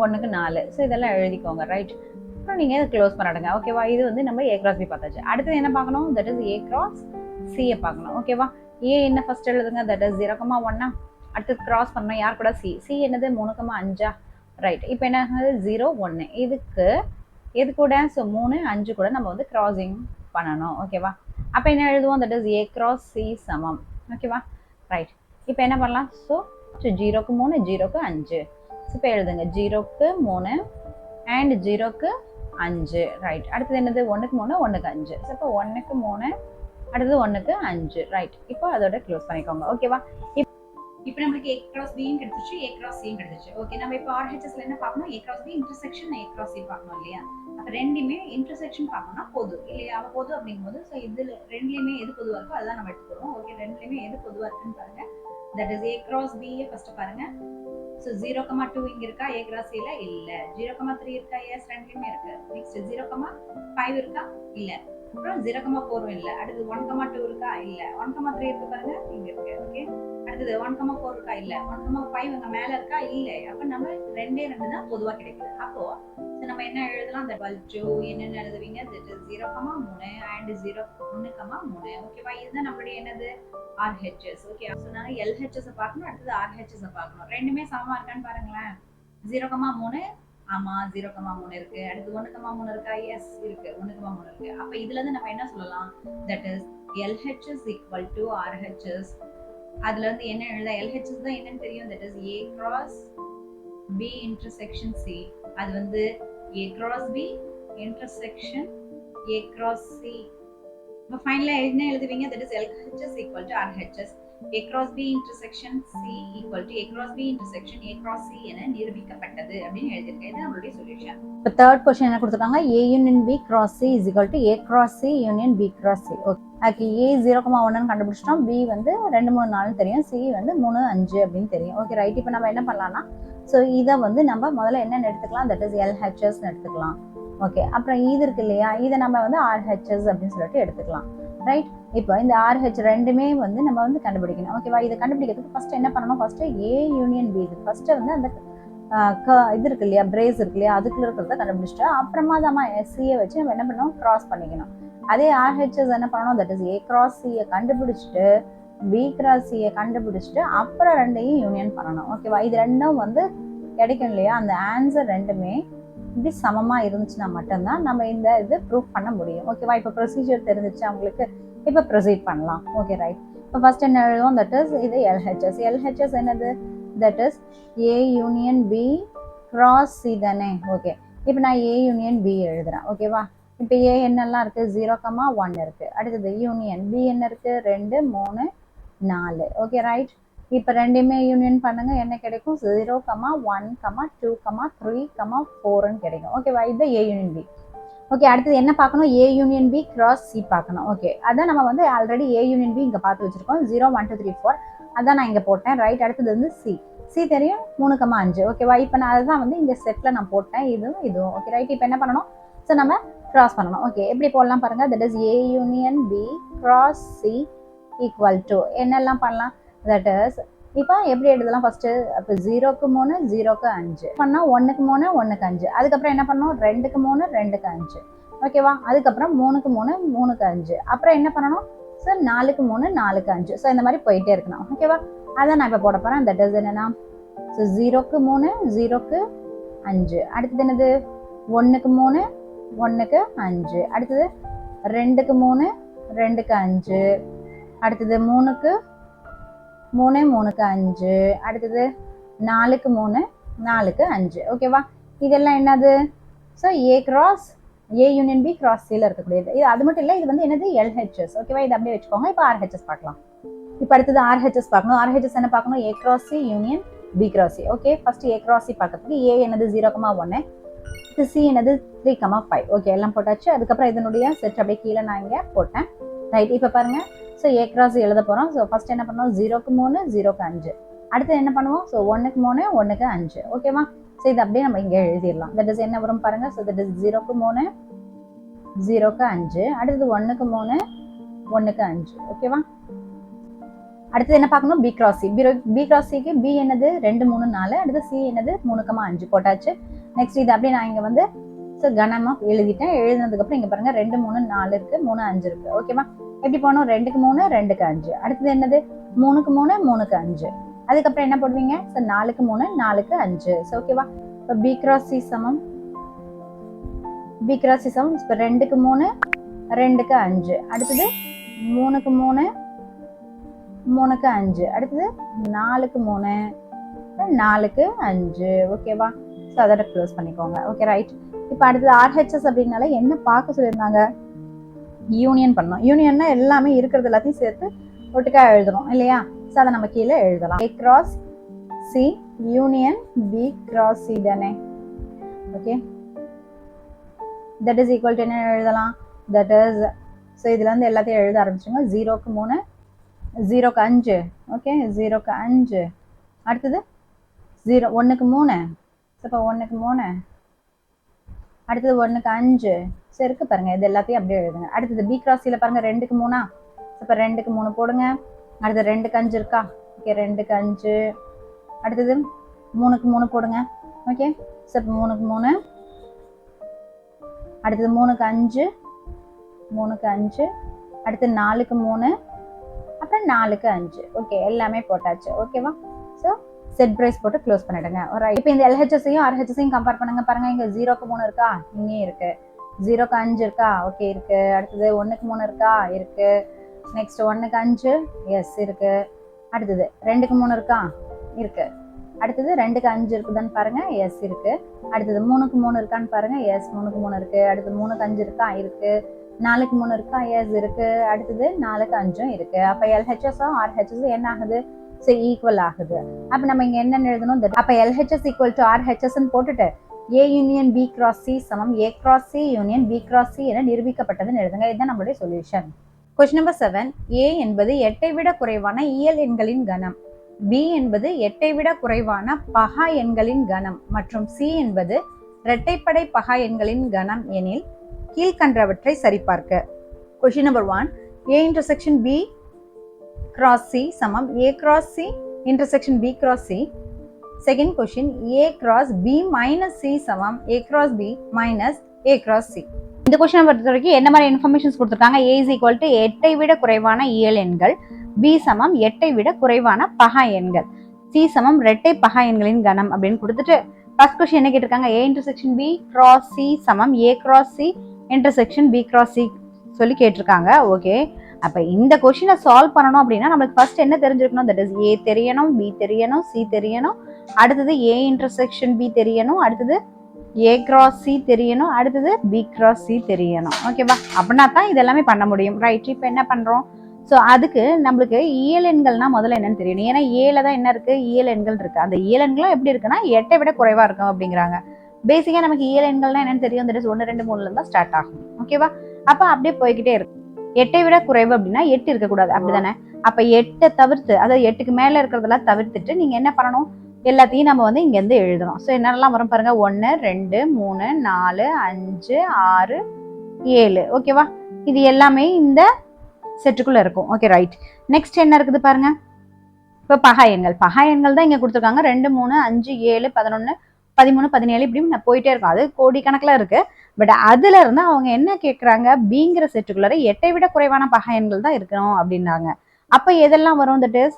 1க்கு 4. ஸோ இதெல்லாம் எழுதிக்கோங்க. ரைட், அப்புறம் நீங்கள் இதை க்ளோஸ் பண்ணிடுங்க. ஓகேவா, இது வந்து நம்ம A cross B பார்த்தாச்சு. அடுத்தது என்ன பார்க்கணும், that is A cross C பார்க்கணும். ஓகேவா, ஏ என்ன ஃபர்ஸ்ட் எழுதுங்க, தட் இஸ் 0,1. அடுத்தது கிராஸ் பண்ணணும் யார் கூட, சி என்னது 3,5. ரைட், இப்போ என்ன ஆகுது 0, 1 இதுக்கு எது கூட, ஸோ 3, 5 கூட நம்ம வந்து கிராசிங் பண்ணணும். ஓகேவா, அப்போ என்ன எழுதுவோம், that is A cross C சமம். ஓகேவா, ரைட், இப்போ என்ன பண்ணலாம், ஸோ 0க்கு 3, 0க்கு 5. இப்போ எழுதுங்க 0க்கு 3 அண்ட் 0க்கு 5. ரைட், அடுத்தது என்னது 1க்கு 3, 1க்கு 5. ஸோ இப்போ 1க்கு 3, அடுத்தது 1க்கு 5. ரைட், இப்போ அதோட க்ளோஸ் பண்ணிக்கோங்க. ஓகேவா, இப்போ நம்மளுக்கு A cross B கிடைச்சிச்சு, A cross C கிடைச்சிச்சு. ஓகே, நம்ம இப்போ RHSல என்ன பார்க்கணும், A cross B intersection A cross C பார்க்கணும் இல்லையா. அப்போ ரெண்டுமே இன்டர்செக்ஷன் பார்க்கணும்னா பொது இல்லையா. அப்போ பொது அப்படிங்கும்போது ஸோ இதில் ரெண்டுலேயுமே எது பொதுவாக இருக்கோ அதுதான் நம்ம எடுத்துக்கிறோம். ஓகே, ரெண்டுலேயுமே எது பொதுவாக இருக்குன்னு பாருங்க, that is A cross B first பாருங்க. ஸோ 0,2 இங்கே இருக்கா A cross Cல, இல்லை. 0,3 இருக்கா, எஸ் ரெண்டுலேயுமே இருக்கு. நெக்ஸ்ட் 0,5 இருக்கா, இல்லை. அப்புறம் 0,4 இல்லை. அடுத்து 1,2 இருக்கா, இல்லை. 1,3 இருக்கு பாருங்க, இங்க இருக்கு. ஓகே, அடுத்தது 1,4 இருக்கா, இல்லை. 1,5 அங்க மேல இருக்கா, இல்லை. அப்ப நம்ம 2 தான் பொதுவா கிடைக்குது. அப்போ நம்ம என்ன எழுதலாம், அந்த 12 என்னென்ன எழுதுவீங்க, தட் இஸ் 0,3 அண்ட் 1,3. ஓகேவா, இதுதான் நம்மளுடைய என்னது RHS. ஓகே, ஸோ நான் LHS பார்க்கணும், அடுத்தது RHS பார்க்கணும். ரெண்டுமே சமமா இருக்கான்னு பாருங்களேன். 0,3 ஆமா 0,3 இருக்கு. அடுத்து 1,3 இருக்கா, எஸ் இருக்கு. 1,3 இருக்கு. அப்ப இதுல இருந்து நம்ம என்ன சொல்லலாம், that is LHS equal to RHS. அதுல இருந்து என்ன எழுத, LHS தான் என்னன்னு தெரியும், that is A cross B intersection C. அது வந்து A cross B intersection A cross C. இப்போ ஃபைனலா என்ன எழுதுவீங்க, that is LHS equal to RHS. A cross B intersection C equal to A cross B intersection A cross C என நிரூபிக்கப்பட்டது அப்படின்னு எழுதிருக்கேன். இது நம்மளுடைய சொல்யூஷன். இப்போ தேர்ட் क्वेश्चन என்ன கொடுத்திருக்காங்க, A union B cross C is equal to A cross C union B cross C. Okay, அதுக்கு A 0,1 கண்டுபிடிச்சிட்டோம், B வந்து 2, 3, 4 தெரியும், C வந்து 3, 5 அப்படின்னு தெரியும். ஓகே ரைட், இப்போ நம்ம என்ன பண்ணலாம்னா, ஸோ இதை வந்து நம்ம முதல்ல என்னென்னு எடுத்துக்கலாம், தட் இஸ் LHS எடுத்துக்கலாம். ஓகே, அப்புறம் இது இருக்கு இல்லையா, இதை நம்ம வந்து RHS அப்படின்னு சொல்லிட்டு எடுத்துக்கலாம். ரைட், இப்போ இந்த RH ரெண்டுமே வந்து நம்ம வந்து கண்டுபிடிக்கணும். ஓகேவா, இதை கண்டுபிடிக்கிறதுக்கு ஃபர்ஸ்ட் என்ன பண்ணணும், ஃபர்ஸ்ட் A யூனியன் B இது ஃபர்ஸ்ட் வந்து அந்த இது இருக்கு இல்லையா, பிரேஸ் இருக்கு இல்லையா, அதுக்குள்ள இருக்கிறத கண்டுபிடிச்சிட்டு அப்புறமா தான் SCயை வச்சு நம்ம என்ன பண்ணணும், கிராஸ் பண்ணிக்கணும். அதே RHS என்ன பண்ணணும், that is A cross C கண்டுபிடிச்சிட்டு B cross C கண்டுபிடிச்சிட்டு அப்புறம் ரெண்டையும் யூனியன் பண்ணணும். ஓகேவா, இது ரெண்டும் வந்து கிடைக்கும் இல்லையா, அந்த ஆன்சர் ரெண்டுமே இப்படி சமமா இருந்துச்சுன்னா மட்டும்தான் நம்ம இந்த இது ப்ரூவ் பண்ண முடியும். ஓகேவா, இப்போ ப்ரொசீஜர் தெரிஞ்சிச்சு அவங்களுக்கு, இப்போ ப்ரொசீட் பண்ணலாம். ஓகே ரைட், இப்போ ஃபர்ஸ்ட் என்ன எழுதுவோம், தட் இஸ் இது LHS. LHS என்னது, that is A union B cross C தானே. ஓகே, இப்போ நான் A யூனியன் B எழுதுறேன். ஓகேவா, இப்போ A என்னெல்லாம் இருக்கு, 0,1 இருக்கு. அடுத்தது யூனியன் B என்ன இருக்கு, 2, 3, 4. ஓகே ரைட், இப்போ ரெண்டுமே யூனியன் பண்ணுங்க, என்ன கிடைக்கும், 0,1, 2, 3, 4 கிடைக்கும். ஓகேவா, இது A யூனியன் B. ஓகே, அடுத்தது என்ன பார்க்கணும், A union B cross C பார்க்கணும். ஓகே, அதான் நம்ம வந்து ஆல்ரெடி A யூனியன் B இங்கே பார்த்து வச்சிருக்கோம், 0, 1, 2, 3, 4 அதான் நான் இங்கே போட்டேன். ரைட், அடுத்தது வந்து C தெரியும், 3, 5. ஓகேவா, இப்போ நான் அதுதான் வந்து இந்த செட்டில் நான் போட்டேன், இதுவும். ஓகே ரைட், இப்போ என்ன பண்ணணும், ஸோ நம்ம கிராஸ் பண்ணணும். ஓகே, எப்படி போடலாம் பாருங்க, that is A union B cross C equal to என்னெல்லாம் பண்ணலாம், தட் இஸ் இப்போ எப்படி எழுதலாம், ஃபர்ஸ்ட் இப்போ 0க்கு 3 0க்கு 5 பண்ணால் 1க்கு 3 1க்கு 5, அதுக்கப்புறம் என்ன பண்ணணும் 2க்கு 3 2க்கு 5, ஓகேவா. அதுக்கப்புறம் 3க்கு 3 3க்கு 5, அப்புறம் என்ன பண்ணணும் சார் 4க்கு 3 4க்கு 5. ஸோ இந்த மாதிரி போயிட்டே இருக்கணும், ஓகேவா. அதான் நான் இப்போ போட போகிறேன். தட் இஸ் என்னன்னா, ஸோ 0க்கு 3 0க்கு 5, அடுத்தது என்னது 1க்கு 3 1க்கு 5, அடுத்தது 2க்கு 3 2க்கு 5, அடுத்தது 3க்கு 3 3க்கு 5, அடுத்தது 4க்கு 3 4க்கு 5, ஓகேவா. இதெல்லாம் என்னது, so A cross A union B cross சியில் இருக்கக்கூடியது. இது அது மட்டும் இல்லை, இது வந்து என்னது எல்ஹெச்எஸ், ஓகேவா. இது அப்படியே வச்சுக்கோங்க. இப்போ ஆர்ஹெச்எஸ் பார்க்கலாம். இப்போ அடுத்தது ஆர்ஹெச்எஸ் பார்க்கணும். ஆர்ஹெச்எஸ் என்ன பார்க்கணும், A cross C union B cross C. Okay, first A cross C பார்க்கறதுக்கு ஏ என்னது 0,1, சி என்னது 3,5. ஓகே, எல்லாம் போட்டாச்சு. அதுக்கப்புறம் இதனுடைய செட் அப்படியே கீழே நான் இங்கே போட்டேன். ரைட், இப்போ பாருங்க. ஸோ ஏ கிராஸ் எழுத போகிறோம். ஸோ ஃபர்ஸ்ட் என்ன பண்ணுவோம் 0க்கு 3 0க்கு 5, அடுத்து என்ன பண்ணுவோம், ஸோ 1க்கு 3 1க்கு 5, ஓகேவா. ஸோ இது அப்படியே நம்ம இங்கே எழுதிடலாம். தட் இஸ் என்ன வரும் பாருங்க. ஸோ தட் இஸ் 0க்கு 3 0க்கு 5, அடுத்தது 1க்கு 3 1க்கு 5, ஓகேவா. அடுத்தது என்ன பார்க்கணும், B cross C. B cross சிக்கு பி என்னது 2 3 4, அடுத்து சி என்னது 3,5 போட்டாச்சு. நெக்ஸ்ட் இது அப்படியே நான் இங்கே வந்து ஸோ கனமாக எழுதிட்டேன். எழுதினதுக்கப்புறம் இங்கே பாருங்க 2 3 4 இருக்கு, 3 5 இருக்கு, ஓகேவா. எப்படி போகணும் 2க்கு 3 2க்கு 5, அடுத்தது என்னது 3க்கு 3 3க்கு 5, அதுக்கப்புறம் என்ன போடுவீங்க, ஸோ 4க்கு 3 4க்கு 5. ஸோ ஓகேவா. இப்போ பி கிராஸ் சி சமம் இப்போ 2க்கு 3 2க்கு 5, அடுத்தது 3க்கு 3 3க்கு 5, அடுத்தது 4க்கு 3 4க்கு 5, ஓகேவா. ஸோ அதோட க்ளோஸ் பண்ணிக்கோங்க. Okay, right. இப்போ அடுத்தது ஆர்ஹெச்எஸ் அப்படின்னால என்ன பார்க்க சொல்லியிருந்தாங்க, யூனியன் பண்ணணும். யூனியன்னா எல்லாமே இருக்கிறது எல்லாத்தையும் சேர்த்து ஒட்டுக்கா எழுதணும் இல்லையா. ஸோ அதை நம்ம கீழே எழுதலாம். A cross C union B cross C தானே, okay. That is equal to என்ன எழுதலாம், தட் இஸ் ஸோ இதில் வந்து எல்லாத்தையும் எழுத ஆரம்பிச்சுங்க. 0க்கு 3 0க்கு 5, ஓகே 0க்கு 5, அடுத்தது 1க்கு 3, இப்போ 1க்கு 3, அடுத்தது 1க்கு 5. சரி இருக்கு பாருங்க, இது எல்லாத்தையும் அப்படியே எழுதுங்க. அடுத்தது பி கிராஸ் சியில் பாருங்க 2க்கு 3, இப்போ 2க்கு 3 போடுங்க. அடுத்தது 2க்கு 5 இருக்கா, ஓகே 2க்கு 5, அடுத்தது 3க்கு 3 போடுங்க, ஓகே. ஸோ இப்போ 3க்கு 3, அடுத்தது 3க்கு 5 3க்கு 5, அடுத்து 4க்கு 3, அப்புறம் 4க்கு 5, ஓகே எல்லாமே போட்டாச்சு, ஓகேவா. ஸோ செட் பிரைஸ் போட்டு க்ளோஸ் பண்ணிடுங்க. இப்போ இந்த எல்ஹெச்எஸ்ஸையும் ஆர்ஹெச்எஸ்ஸையும் கம்பேர் பண்ணுங்க. பாருங்க இங்கே 0க்கு 3 இருக்கா, இங்கேயும் இருக்கு. 0க்கு 5 இருக்கா, ஓகே இருக்கு. அடுத்தது 1க்கு 3 இருக்கா, இருக்கு. நெக்ஸ்ட் 1க்கு 5, எஸ் இருக்கு. அடுத்தது 2க்கு 3 இருக்கா, இருக்கு. அடுத்தது 2க்கு 5 இருக்குதான்னு பாருங்க, எஸ் இருக்கு. அடுத்தது 3க்கு 3 இருக்கான்னு பாருங்க, எஸ் 3க்கு 3 இருக்கு. அடுத்தது 3க்கு 5 இருக்கா, இருக்கு. 4க்கு 3 இருக்கா, எஸ் இருக்கு. அடுத்தது 4க்கு 5 இருக்கு. அப்போ எல்ஹெச்எஸும் ஆர்ஹெச்எஸும் என்ன ஆகுது, ஸோ ஈக்குவல் ஆகுது. அப்போ நம்ம இங்கே என்ன எழுதணும், அப்போ எல்ஹெச்எஸ் ஈக்குவல் டு ஆர்ஹெச்எஸ்ன்னு போட்டுட்டு A union B cross C சமம் A cross C union B cross C என நிரூபிக்கப்பட்டதுன்னு எழுதுங்க. இதுதான் நம்மளுடைய சொல்யூஷன். Question number 7. ஏ என்பது 8ஐ விட குறைவான இயல் எண்களின் கணம், பி என்பது 8ஐ விட குறைவான பகா எண்களின் கணம் மற்றும் சி என்பது இரட்டைப்படை பகா எண்களின் கணம் எனில் கீழ்கண்டவற்றை சரிபார்க்க. Question number 1. A intersection B cross C சமம் A cross C intersection B cross C. Second question, A cross B minus C சமம் A cross B minus A cross C. இந்த கொஸ்டினை பொறுத்த வரைக்கும் என்ன மாதிரி இன்ஃபர்மேஷன்ஸ் கொடுத்துருக்காங்க, ஏ இஸ் ஈக்குவல் டு 8ஐ விட குறைவான இயல் எண்கள், பி சமம் 8ஐ விட குறைவான பகா எண்கள், சி சமம் இரட்டை பகா எண்களின் கணம் அப்படின்னு கொடுத்துட்டு ஃபர்ஸ்ட் கொஸ்டின் என்ன கேட்டிருக்காங்க, A intersection B cross C சமம் A cross C intersection B cross C சொல்லி கேட்டிருக்காங்க. ஓகே, அப்போ இந்த கொஸ்டினை சால்வ் பண்ணணும் அப்படின்னா நம்மளுக்கு ஃபர்ஸ்ட் என்ன தெரிஞ்சிருக்கணும், தட் இஸ் ஏ தெரியணும், பி தெரியணும், சி தெரியணும், அடுத்தது ஏ இன்டர்செக்ஷன் பி தெரியணும், அடுத்தது ஏ கிராஸ் சி தெரியணும், அடுத்தது பி கிராஸ் சி தெரியணும். ஓகேவா, அப்படின்னா தான் இதெல்லாமே பண்ண முடியும். ரைட், இப்போ என்ன பண்ணுறோம், ஸோ அதுக்கு நம்மளுக்கு இயல் எண்கள்னா முதல்ல என்னன்னு தெரியணும். ஏன்னா ஏல தான் என்ன இருக்கு, இயல் எண்கள் இருக்கு. அந்த இயல் எண்களும் எப்படி இருக்குன்னா 8ஐ விட குறைவா இருக்கும் அப்படிங்கிறாங்க. பேசிக்கா நமக்கு இயல் எண்கள்னா என்னன்னு தெரியும், தட் இஸ் 1 2 3 தான் ஸ்டார்ட் ஆகும். ஓகேவா, அப்போ அப்படியே போய்கிட்டே இருக்கும். 8ஐ விட குறைவு அப்படின்னா 8 இருக்கக்கூடாது, அப்படிதானே. அப்ப 8ஐ தவிர்த்து, அதாவது 8க்கு மேல இருக்கிறதெல்லாம் தவிர்த்துட்டு நீங்க என்ன பண்ணணும், எல்லாத்தையும் நம்ம வந்து இங்க இருந்து எழுதணும். ஸோ என்னெல்லாம் வரும் பாருங்க, 1 2 3 4 5 6 7. ஓகேவா, இது எல்லாமே இந்த செட்டுக்குள்ள இருக்கும். Okay right. நெக்ஸ்ட் என்ன இருக்குது பாருங்க. இப்போ பகா எண்கள் தான் இங்க கொடுத்துருக்காங்க. 2 3 5 7 11 13 17 இப்படி நான் போயிட்டே இருக்கும். அது கோடிக்கணக்கில் இருக்கு. பட் அதுல இருந்து அவங்க என்ன கேட்கறாங்க, பிங்கிற செட்டுக்குள்ளார 8ஐ விட குறைவான பகா எண்கள் தான் இருக்கணும் அப்படின்னாங்க. அப்ப எதெல்லாம் வரும்? தட் இஸ்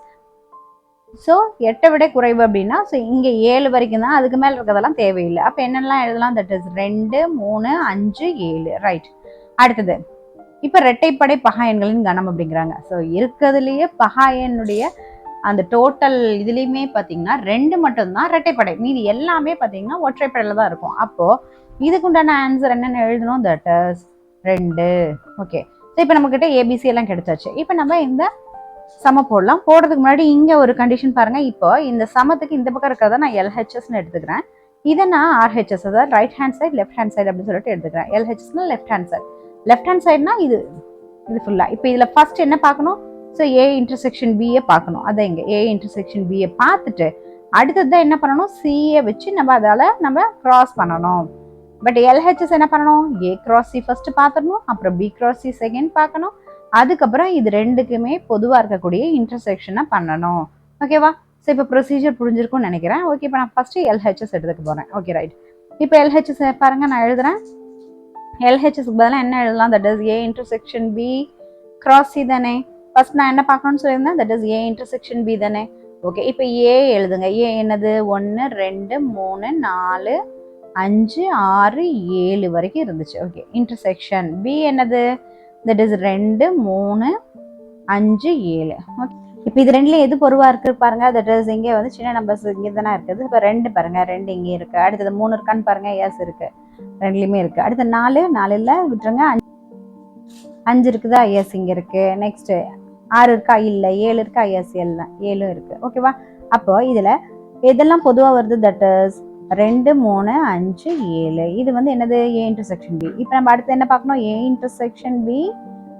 ஸோ 8ஐ விட குறைவு அப்படின்னா ஸோ இங்க 7 வரைக்கும் தான், அதுக்கு மேல இருக்கிறதெல்லாம் தேவையில்லை. அப்ப என்னெல்லாம் எழுதலாம்? That is 2 3 5 7 right. அடுத்தது இப்ப இரட்டைப்படை பகா எண்களின் கணம் அப்படிங்கிறாங்க. ஸோ இருக்கிறதுலயே பகா எண்ணுடைய அந்த டோட்டல் இதுலயுமே பாத்தீங்கன்னா 2 மட்டும்தான் இரட்டைப்படை, மீதி எல்லாமே பாத்தீங்கன்னா ஒற்றைப்படையில தான் இருக்கும். அப்போ இதுக்கு உண்டான ஆன்சர் என்னன்னு எழுதணும்? That is 2. ஓகே. ஸோ இப்போ நம்ம கிட்ட ஏபிசி எல்லாம் கிடைச்சாச்சு. இப்போ நம்ம இந்த சம போடலாம். போடுறதுக்கு முன்னாடி இங்க ஒரு கண்டிஷன் பாருங்க. இப்போ இந்த சமத்துக்கு இந்த பக்கம் இருக்கிறத நான் எல்ஹெச்எஸ்ன்னு எடுத்துக்கிறேன். இதை நான் ஆர்ஹெச்எஸ், அதாவது right hand side left hand side அப்படின்னு சொல்லிட்டு எடுத்துக்கிறேன். எல்ஹெச்எஸ்னா left hand side, left hand சைடுனா இது ஃபுல்லா. இப்போ இதுல ஃபர்ஸ்ட் என்ன பார்க்கணும்? ஸோ ஏ இன்டர்செக்ஷன் பியை பார்க்கணும். அதான் இங்க ஏ இன்டர்செக்ஷன் பியை பார்த்துட்டு அடுத்ததான் என்ன பண்ணணும்? சிஏ வச்சு நம்ம கிராஸ் பண்ணணும். பட் எல்ஹெச்எஸ் என்ன பண்ணணும்? ஏ கிராஸ் சி ஃபர்ஸ்ட் பார்த்துடணும், அப்புறம் பி கிராஸ் சி செகண்ட் பார்க்கணும், அதுக்கப்புறம் இது ரெண்டுக்குமே பொதுவாக இருக்கக்கூடிய இன்டர்செக்ஷனை பண்ணணும். ஓகேவா? ஸோ இப்போ ப்ரொசீஜர் புரிஞ்சிருக்கும்னு நினைக்கிறேன். ஓகே, இப்போ நான் ஃபர்ஸ்ட் எல்ஹெச்எஸ் எடுத்துக்க போறேன். Okay right. இப்போ எல்ஹெச்எஸ் பாருங்க, நான் எழுதுறேன். எல்ஹெச்எஸ்க்கு பதிலாக என்ன எழுதலாம்? That is A intersection B cross C தானே. ஃபர்ஸ்ட் நான் என்ன பார்க்கணும்னு சொல்லியிருந்தேன்? That is A intersection B தானே. ஓகே, இப்போ ஏ எழுதுங்க. ஏ என்னது? 1 2 3 4 5 6 7 வரைக்கும் இருந்துச்சு. ஓகே, இன்டர்செக்ஷன் பி என்னது? That is 2 3 5 7. ஓகே, இப்போ இது ரெண்டுல எது பொதுவா இருக்கு பாருங்க. தட் இஸ் இங்கே வந்து சின்ன நம்பர்ஸ் இங்கே தானே இருக்குது. இப்போ 2 பாருங்க, 2 இங்கே இருக்கு. அடுத்தது 3 இருக்கான்னு பாருங்க. எஸ் இருக்கு, ரெண்டுலையுமே இருக்கு. அடுத்து 4 இல்ல விட்டுருங்க. 5 இருக்குதா? எஸ் இங்க இருக்கு. நெக்ஸ்ட் 6 இருக்கா? இல்ல. 7 இருக்கா? எஸ் 7 இருக்கு. ஓகேவா? அப்போ இதுல எதெல்லாம் பொதுவா வருது? That is 2 3 5 7. இது வந்து என்னது? A intersection B. இப்போ நம்ம அடுத்து என்ன பார்க்கணும்? ஏ இன்டர்செக்ஷன் பி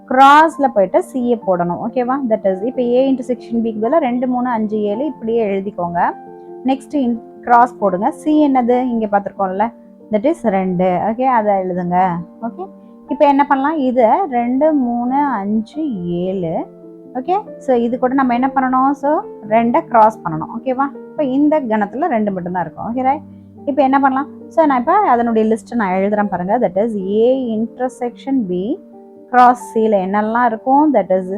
கிராஸ்ல போயிட்டு சிஏ போடணும். ஓகேவா? தட் இஸ் இப்போ ஏ இன்டர்செக்ஷன் பிக்கு பதிலாக 2 3 5 7 இப்படியே எழுதிக்கோங்க. நெக்ஸ்ட் கிராஸ் போடுங்க. சி என்னது? இங்க பார்த்துருக்கோம்ல, தட் இஸ் 2. ஓகே, அதை எழுதுங்க. ஓகே, இப்போ என்ன பண்ணலாம்? இதை 2 3 5 7. ஓகே, ஸோ இது கூட நம்ம என்ன பண்ணணும்? ஸோ 2 கிராஸ் பண்ணணும். ஓகேவா? இப்போ இந்த கணத்துல 2 மட்டும்தான் இருக்கும். Okay right. இப்போ என்ன பண்ணலாம்? ஸோ நான் இப்போ அதனுடைய லிஸ்ட் நான் எழுதுறேன் பாருங்க. That is A intersection B cross சியில் என்னெல்லாம் இருக்கும்? தட் இஸ்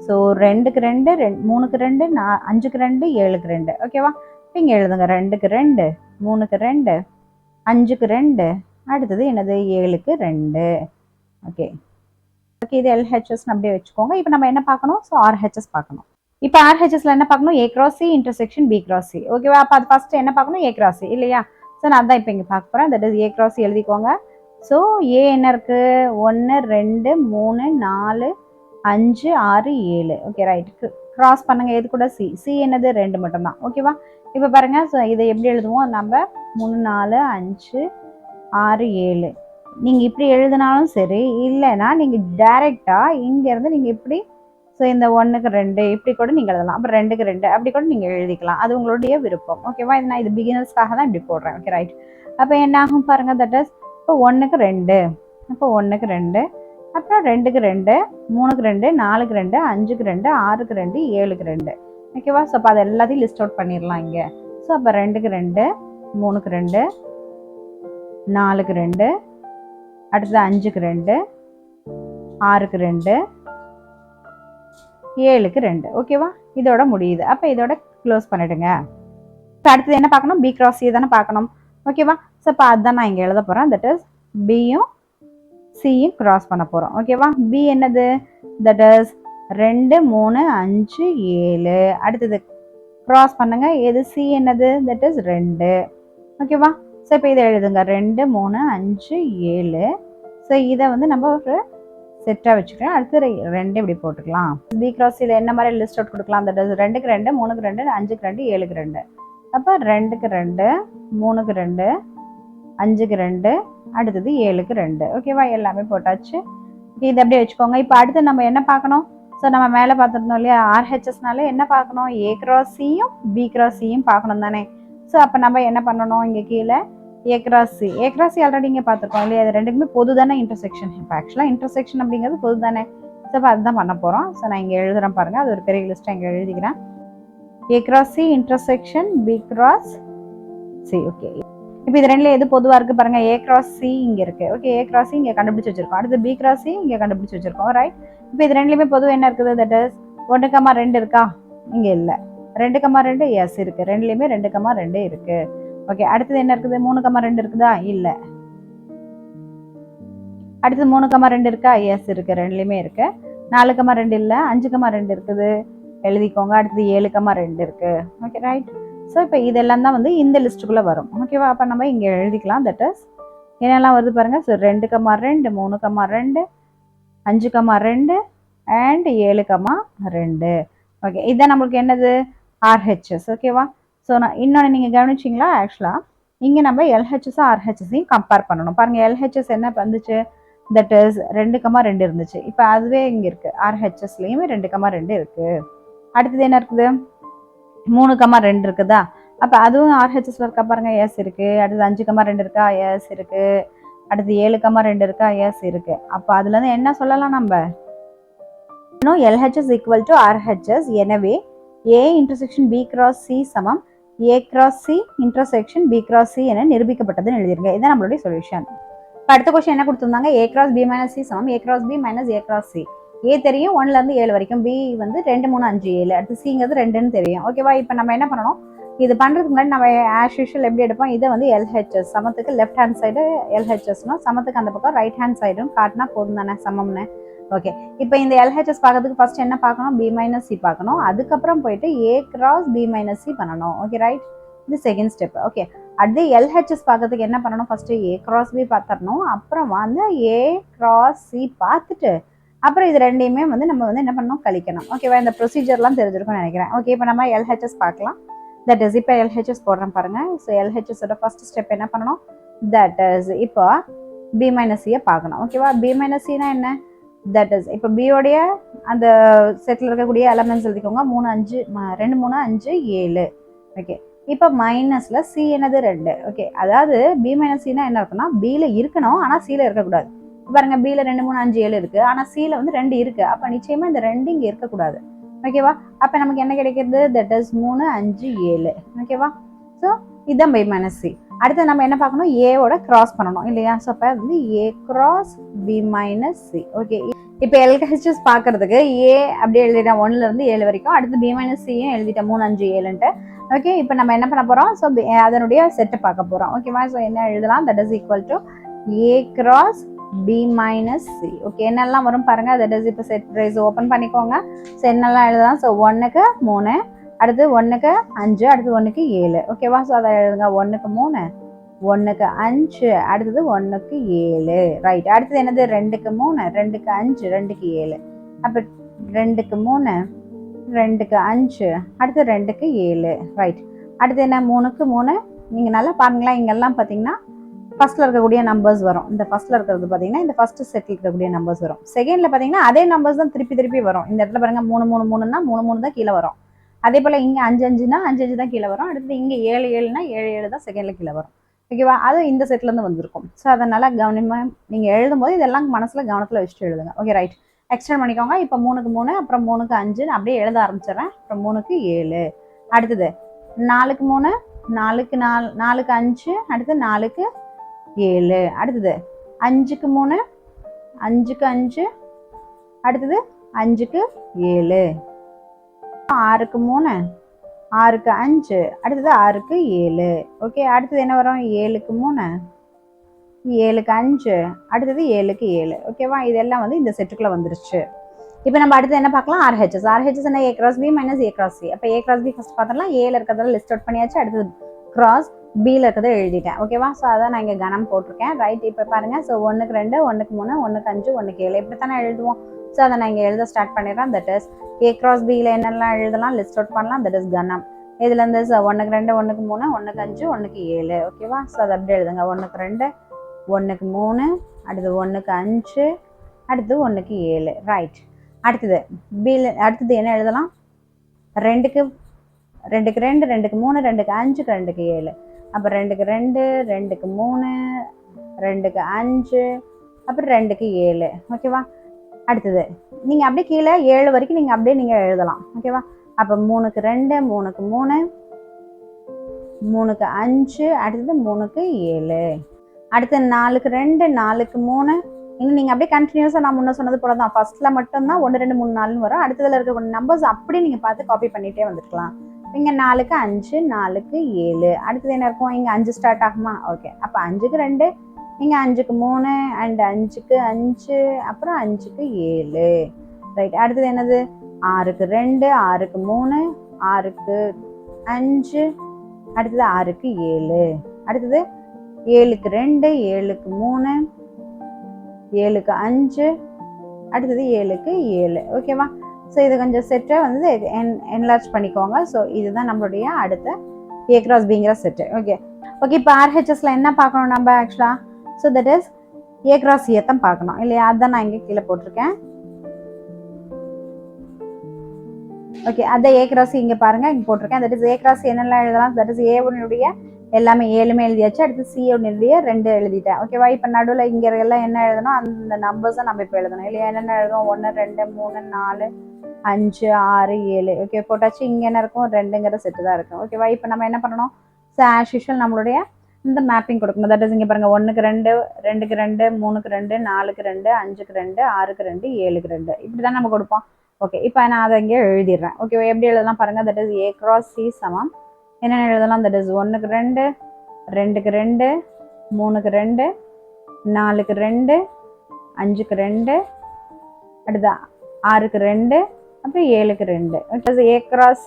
ஸோ 2க்கு 2 3க்கு 2 5க்கு 2 7க்கு 2. ஓகேவா? இப்போ இங்கே எழுதுங்க. 2க்கு 2 3க்கு 2 5க்கு 2 அடுத்தது என்னது? 7க்கு 2. ஓகே ஓகே, இது எல்ஹெச்எஸ் அப்படியே வச்சுக்கோங்க. இப்போ நம்ம என்ன பார்க்கணும்? ஸோ ஆர்ஹெச்எஸ் பார்க்கணும். இப்போ ஆர்ஹெச்எஸ்ல என்ன பார்க்கணும்? A cross C intersection B cross C. ஓகேவா? அப்போ அது ஃபர்ஸ்ட் என்ன பார்க்கணும்? ஏ கிராஸ் சி இல்லையா? ஸோ நான் தான் இப்போ இங்கே பார்க்க போகிறேன். That is A cross C எழுதிக்கோங்க. ஸோ ஏ என்ன இருக்கு? 1 2 3 4 5 6 7. Okay right. கிராஸ் பண்ணுங்க. எது கூட? சி. சி என்னது? 2 மட்டும்தான். ஓகேவா? இப்போ பாருங்க. ஸோ இதை எப்படி எழுதுவோம்? நம்ம 3 4 5 6 7 நீங்க இப்படி எழுதினாலும் சரி, இல்லைன்னா நீங்க டைரக்டா இங்க இருந்து நீங்க இப்படி ஸோ இந்த 1க்கு 2 இப்படி கூட நீங்க எழுதலாம். அப்புறம் 2க்கு 2 அப்படி கூட நீங்க எழுதிக்கலாம். அது உங்களுடைய விருப்பம். ஓகேவா? இது நான் இது பிகினர்ஸ்க்காக தான் இப்படி போடுறேன். Okay right. அப்போ என்ன ஆகும் பாருங்க. தட் இஸ் இப்போ 1க்கு 2, அப்போ 1க்கு 2, அப்புறம் 2க்கு 2 3க்கு 2 4க்கு 2 5க்கு 2 6க்கு 2 7க்கு 2. ஓகேவா? ஸோ அப்போ அது எல்லாத்தையும் லிஸ்ட் அவுட் பண்ணிடலாம் இங்கே. ஸோ அப்போ 2க்கு 2 3க்கு 2 4க்கு 2 அடுத்தது 5க்கு 2 6க்கு 2 7க்கு 2. ஓகேவா? இதோட முடியுது. அப்போ இதோட க்ளோஸ் பண்ணிடுங்க. அடுத்தது என்ன பார்க்கணும்? பி கிராஸ் சி தானே பார்க்கணும். ஓகேவா? ஸோ இப்போ அதுதான் நான் இங்கே எழுத போகிறேன். தட் இஸ் பியும் சியும் கிராஸ் பண்ண போகிறோம். ஓகேவா? பி என்னது? That is 2 3 5 7. அடுத்தது கிராஸ் பண்ணுங்க. எது? சி என்னது? That is 2. ஓகேவா? ஸோ இப்போ இதை எழுதுங்க. 2 3 5 7. ஸோ இதை வந்து நம்ம ஒரு செட்டாக வச்சுக்கலாம். அடுத்து 2 இப்படி போட்டுக்கலாம். பி கிராஸ் சியில் என்ன மாதிரி லிஸ்ட் அவுட் கொடுக்கலாம்? தட் இஸ் 2க்கு 2 3க்கு 2 5க்கு 2 7க்கு 2. அப்போ 2க்கு 2 3க்கு 2 5க்கு 2 அடுத்தது 7க்கு 2. ஓகேவா? எல்லாமே போட்டாச்சு. இதை அப்படியே வச்சுக்கோங்க. இப்போ அடுத்து நம்ம என்ன பார்க்கணும்? ஸோ நம்ம மேலே பார்த்துருந்தோம் இல்லையா? ஆர்ஹெச்எஸ்னால என்ன பார்க்கணும்? ஏ கிராஸ் சியும் பி கிராஸ் சியும் பார்க்கணும் தானே. ஸோ அப்போ நம்ம என்ன பண்ணணும்? இங்கே கீழே ஏ கிராஸ் சி. ஏ கிராஸ் சி ஆல்ரெடி இங்கே பார்த்துருக்கோம் இல்லையா? அது ரெண்டுக்குமே பொது தானே இன்டர்செக்ஷன். இப்போ ஆக்சுவலாக இன்டர்செக்ஷன் அப்படிங்கிறது பொது தானே. ஸோ இப்போ அதுதான் பண்ண போகிறோம். ஸோ நான் இங்கே எழுதுகிறேன் பாருங்கள், அது ஒரு பெரிய லிஸ்ட்டாக இங்கே எழுதிக்கிறேன். A cross C intersection B cross C. Okay, இப்போ இது ரெண்டுல எது பொதுவாக இருக்குது பாருங்கள், A cross C இங்கே இருக்குது. ஓகே, A cross C இங்கே கண்டுபிடிச்சி வச்சிருக்கோம். அடுத்து B cross C இங்கே கண்டுபிடிச்சி வச்சிருக்கோம். ரைட், இப்போ இது ரெண்டுலேயுமே பொதுவாக என்ன இருக்குது, தட் இஸ் 1,2 இருக்கா, இங்கே இல்லை. 2,2 எஸ் இருக்குது, ரெண்டுலேயுமே 2,2 இருக்குது. ஓகே, அடுத்தது என்ன இருக்குது, 3,2 இருக்குதா, இல்லை. அடுத்து 3,2 இருக்கா, எஸ் இருக்குது, ரெண்டுலேயுமே இருக்குது. 4,2 இல்லை, 5,2 இருக்குது, எழுதிக்கோங்க. அடுத்தது 7,2 இருக்கு. Okay, right. ஸோ இப்போ இதெல்லாம் தான் வந்து இந்த லிஸ்ட்டுக்குள்ளே வரும். ஓகேவா, அப்போ நம்ம இங்கே எழுதிக்கலாம். தட் இஸ் என்னெல்லாம் வருது பாருங்கள். So 2,2 3,2 5,2 and 7,2. ஓகே, இதுதான் நம்மளுக்கு என்னது, ஆர்ஹெச்எஸ். ஓகேவா, ஸோ நான் இன்னொன்று நீங்கள் கவனிச்சிங்களா, ஆக்சுவலாக இங்கே நம்ம எல்ஹெச்எஸ் ஆர்ஹெச்எஸையும் கம்பேர் பண்ணணும். பாருங்கள், எல்ஹெச்எஸ் என்ன வந்துச்சு, தட் இஸ் 2,2 இருந்துச்சு. இப்போ அதுவே இங்கே இருக்குது, ஆர்ஹெச்எஸ்லேயுமே 2,2 இருக்குது. அடுத்தது என்ன இருக்குது, 3,2 இருக்குதா, அப்போ அதுவும் ஆர்ஹெச்எஸ்ல இருக்கா பாருங்க, எஸ் இருக்குது. அடுத்தது 5,2 இருக்கா, எஸ் இருக்குது. அடுத்து 7,2 இருக்கா, எஸ் இருக்குது. அப்போ அதுலேருந்து என்ன சொல்லலாம் நம்ம, இன்னும் எல்ஹெச்எஸ் ஈக்குவல் டு ஆர்ஹெச்எஸ். எனவே A intersection B cross C சமம் A cross C intersection B cross C என நிரூபிக்கப்பட்டதுன்னு எழுதிருங்க. இதுதான் நம்மளுடைய சொல்யூஷன். அடுத்த கொஸ்டின் என்ன கொடுத்துருந்தாங்க, A cross B minus C சமம் A cross B minus A cross C. A தெரியும் 1லேருந்து 7 வரைக்கும், பி வந்து 2 3 5 7, அடுத்து சிங்கிறது 2ன்னு தெரியும். ஓகேவா, இப்போ நம்ம என்ன பண்ணணும், இது பண்ணுறதுக்கு முன்னாடி நம்ம ஆஸ் யூஷுவல் எப்படி எடுப்போம், இதை வந்து எல்ஹெச்எஸ் சமத்துக்கு லெஃப்ட் ஹேண்ட் சைடு எல்ஹெச்எஸ்னும் சமத்துக்கு அந்த பக்கம் ரைட் ஹேண்ட் சைடும் காட்டினா போதும் தானே, சமம்னு. ஓகே, இப்போ இந்த எல்ஹெச்எஸ் பார்க்கறதுக்கு ஃபர்ஸ்ட் என்ன பார்க்கணும், பி மைனஸ் சி பார்க்கணும். அதுக்கப்புறம் போயிட்டு A cross B minus C பண்ணணும். ஓகே, ரைட், இது செகண்ட் ஸ்டெப். ஓகே, அடுத்து எல்ஹெச்எஸ் பார்க்கறதுக்கு என்ன பண்ணணும், ஃபர்ஸ்ட் ஏ கிராஸ் பி பார்த்துடணும். அப்புறம் வந்து ஏ கிராஸ் சி பார்த்துட்டு அப்புறம் இது ரெண்டையுமே வந்து நம்ம வந்து என்ன பண்ணணும், கழிக்கணும். ஓகேவா, இந்த ப்ரொசீஜர்லாம் தெரிஞ்சிருக்கும்னு நினைக்கிறேன். ஓகே, இப்போ நம்ம எல்ஹெச்எஸ் பார்க்கலாம். தட் இஸ் இப்போ எல்ஹெச்எஸ் போடுறேன் பாருங்க. ஸோ எல்ஹெச்எஸோட ஃபர்ஸ்ட் ஸ்டெப் என்ன பண்ணணும், தட் இஸ் இப்போ பி மைனஸ் சியை பார்க்கணும். ஓகேவா, பி மைனஸ் சினா என்ன, தட் இஸ் இப்போ பியோடைய அந்த செட்டில் இருக்கக்கூடிய எலமெண்ட்ஸ் எழுதிக்கோங்க. 3 5 2 3 5 7. ஓகே, இப்போ மைனஸில் சி என்னது 2. ஓகே, அதாவது பி மைனஸ் சினா என்ன இருக்குன்னா, பியில் இருக்கணும் ஆனால் சியில் இருக்கக்கூடாது. பாருங்க, பியில் 2 3 5 7 இருக்கு, ஆனால் சியில் வந்து 2 இருக்கு. அப்போ நிச்சயமா இந்த 2 இங்கே இருக்கக்கூடாது. ஓகேவா, அப்போ நமக்கு என்ன கிடைக்கிறது, தட் இஸ் 3 5 7. ஓகேவா, ஸோ இதுதான் பி மைனஸ் சி. அடுத்து நம்ம என்ன பார்க்கணும், ஏவோட கிராஸ் பண்ணணும் இல்லையா. ஸோ அப்போ வந்து A cross B minus C. Okay, இப்போ எல்ஹெச்எஸ் பார்க்கறதுக்கு ஏ அப்படியே எழுதிட்டேன் 1லேருந்து 7 வரைக்கும். அடுத்து பி மைனஸ் சியும் எழுதிட்டேன் 3 5 7ன்ட்டு. ஓகே, இப்போ நம்ம என்ன பண்ண போகிறோம், ஸோ அதனுடைய செட்டை பார்க்க போகிறோம். ஓகேவா, ஸோ என்ன எழுதலாம், that is equal to A cross B minus C. Okay, என்னெல்லாம் வரும் பாருங்க, தட் இஸ் இப்போ செட் ப்ரைஸ் ஓப்பன் பண்ணிக்கோங்க. ஸோ என்னெல்லாம் எழுதலாம், ஸோ 1க்கு 3, அடுத்து 1க்கு 5, அடுத்து 1க்கு 7. ஓகேவா, ஸோ அதை எழுதுங்க, 1க்கு 3, 1க்கு 5, அடுத்தது 1க்கு 7. ரைட், அடுத்தது என்னது, 2க்கு 3, 2க்கு 5, 2க்கு 7. அப்போ 2க்கு 3, 2க்கு 5, அடுத்து 2க்கு 7. ரைட், அடுத்து என்ன, 3க்கு 3. நீங்கள் நல்லா பாருங்களா, இங்கெல்லாம் பார்த்தீங்கன்னா ஃபர்ஸ்ட்ல இருக்கக்கூடிய நம்பர்ஸ் வரும். இந்த ஃபர்ஸ்ட்ல இருக்கிறது பார்த்தீங்கன்னா இந்த ஃபர்ஸ்ட் செட்டில் இருக்கக்கூடிய நம்பர்ஸ் வரும். செகண்ட்ல பார்த்தீங்கன்னா அதே நம்பர்ஸ் தான் திருப்பி திருப்பி வரும். இந்த இடத்துல பாருங்க 3 3 3னா 3 3 தான் கீழே வரும். அதே போல் இங்கே 5 5னா 5 5 தான் கீழே வரும். அடுத்து இங்கே 7 7னா 7 7 தான் செகண்ட்ல கீழே வரும். ஓகேவா, அது இந்த செட்லேருந்து வந்திருக்கும். ஸோ அதனால் கவனமாக நீங்கள் எழுதும்போது இதெல்லாம் மனசில் கவனத்தில் வச்சுட்டு எழுதுங்க. ஓகே, ரைட், எக்ஸ்டெண்ட் பண்ணிக்கோங்க. இப்போ 3க்கு 3, அப்புறம் 3க்கு 5 அப்படியே எழுத ஆரம்பிச்சிடுறேன். அப்புறம் 3க்கு 7, அடுத்தது 4க்கு 3, 4க்கு 4, 4க்கு 5, அடுத்து 4க்கு 7, அடுத்தது 5க்கு 3, 5க்கு 5, அடுத்தது 5க்கு 7, 6க்கு 3, 6க்கு 5, அடுத்தது 6க்கு 7. ஓகே, அடுத்தது என்ன வரும், 7க்கு 3, 7க்கு 5, அடுத்தது 7க்கு 7. ஓகேவா, இதெல்லாம் வந்து இந்த செட்டுக்குள்ள வந்துருச்சு. இப்போ நம்ம அடுத்து என்ன பார்க்கலாம், ஆர்ஹெச்எஸ். ஆர்ஹெச்எஸ் என்ன, A cross B minus A cross C. அப்போ ஏ கிராஸ் பி ஃபர்ஸ்ட் பார்த்துடலாம். ஏல இருக்கிறதெல்லாம் லிஸ்ட் அவுட் பண்ணியாச்சு. அடுத்தது கிராஸ் பியில் இருக்கிறத எழுதிட்டேன். ஓகேவா, ஸோ அதான் நான் இங்கே கணம் போட்டிருக்கேன். ரைட், இப்போ பாருங்க, ஸோ 1க்கு 2, 1க்கு 3, 1க்கு 5, 1க்கு 7 இப்படி தானே எழுதுவோம். ஸோ அதை நான் இங்கே எழுத ஸ்டார்ட் பண்ணிடுறேன். தட் இஸ் ஏ கிராஸ் பியில் என்னெல்லாம் எழுதலாம், லிஸ்ட் அவுட் பண்ணலாம். தட் இஸ் கணம். இதுலேருந்து 1க்கு 2, 1க்கு 3, 1க்கு 5, 1க்கு 7. ஓகேவா, ஸோ அதை அப்படி எழுதுங்க. 1க்கு 2, 1க்கு 3, அடுத்து 1க்கு 5, அடுத்து 1க்கு 7. ரைட், அடுத்தது பியில் அடுத்தது என்ன எழுதலாம், 2க்கு 2, 2க்கு 3, 2க்கு 5, 2க்கு 7. அப்போ 2க்கு 2, 2க்கு 3, 2க்கு 5, அப்புறம் 2க்கு 7. ஓகேவா, அடுத்தது நீங்கள் அப்படியே கீழே 7 வரைக்கும் நீங்கள் அப்படியே நீங்கள் எழுதலாம். ஓகேவா? அப்போ 3க்கு 2, 3க்கு 3, 3க்கு 5, அடுத்தது 3க்கு 7, அடுத்து 4க்கு 2, 4க்கு 3. இன்னும் நீங்கள் அப்படியே கண்டினியூஸாக நான் முன்ன சொன்னது போல தான். ஃபர்ஸ்ட்டில் மட்டும்தான் 1 2 3 4ன்னு வரும். அடுத்ததில் இருக்கக்கூடிய நம்பர்ஸ் அப்படியே நீங்கள் பார்த்து காப்பி பண்ணிகிட்டே வந்துருக்கலாம். இங்கே 4க்கு 5, 4க்கு 7, அடுத்தது என்ன இருக்கும்? இங்கே 5 ஸ்டார்ட் ஆகுமா? ஓகே, அப்போ 5க்கு 2, இங்கே 5க்கு 3, அண்ட் 5க்கு 5, அப்புறம் 5க்கு 7. ரைட், அடுத்தது என்னது? 6க்கு 2, 6க்கு 3, 6க்கு 5, அடுத்தது 6க்கு 7, அடுத்தது 7க்கு 2, 7க்கு 3, 7க்கு 5, அடுத்தது 7க்கு 7. ஓகேவா? ஸோ இது கொஞ்சம் செட்டை வந்து என்லார்ஜ் பண்ணிக்கோங்க. ஸோ இதுதான் நம்மளுடைய அடுத்த A cross Bங்கிற செட்டு. ஓகே ஓகே, இப்போ RHSல என்ன பார்க்கணும் நம்ம ஆக்சுவலாக? So that is A cross A தான் பார்க்கணும் இல்லையா? அதுதான் நான் இங்கே கீழே போட்டிருக்கேன். ஓகே, அதை A cross இங்கே பாருங்க, இங்கே போட்டிருக்கேன். தட் இஸ் A cross என்னெல்லாம் எழுதலாம்? தட் இஸ் A1 எல்லாமே 7மே எழுதியாச்சு. அடுத்து C1 2 எழுதிட்டேன். ஓகேவா? இப்போ நடுவில் இங்கே எல்லாம் என்ன எழுதணும்? அந்த நம்பர்ஸை நம்ம இப்போ எழுதணும் இல்லையா? என்னென்ன எழுதுவோம்? 1 2 3 4 5 6 7. ஓகே, போட்டாச்சு. இங்கே என்ன இருக்கும்? 2ங்கிற செட்டு தான் இருக்கும். ஓகேவா? இப்போ நம்ம என்ன பண்ணணும்? ஸோ ஆஸ் யூஷுவல் நம்மளுடைய இந்த மேப்பிங் கொடுக்கணும். தட் இஸ் இங்கே பாருங்கள், 1க்கு 2, 2க்கு 2, 3க்கு 2, 4க்கு 2, 5க்கு 2, 6க்கு 2, 7க்கு 2, இப்படி தான் நம்ம கொடுப்போம். ஓகே, இப்போ நான் அதை இங்கே எழுதிடுறேன். ஓகே, எப்படி எழுதலாம் பாருங்கள். That is A cross C சமம் என்னென்ன எழுதலாம்? தட் இஸ் 1க்கு 2, 2க்கு 2, 3க்கு 2, 4க்கு 2, 5க்கு 2, அடுத்து 6க்கு 2, அப்புறம் 7க்கு 2. Okay, A cross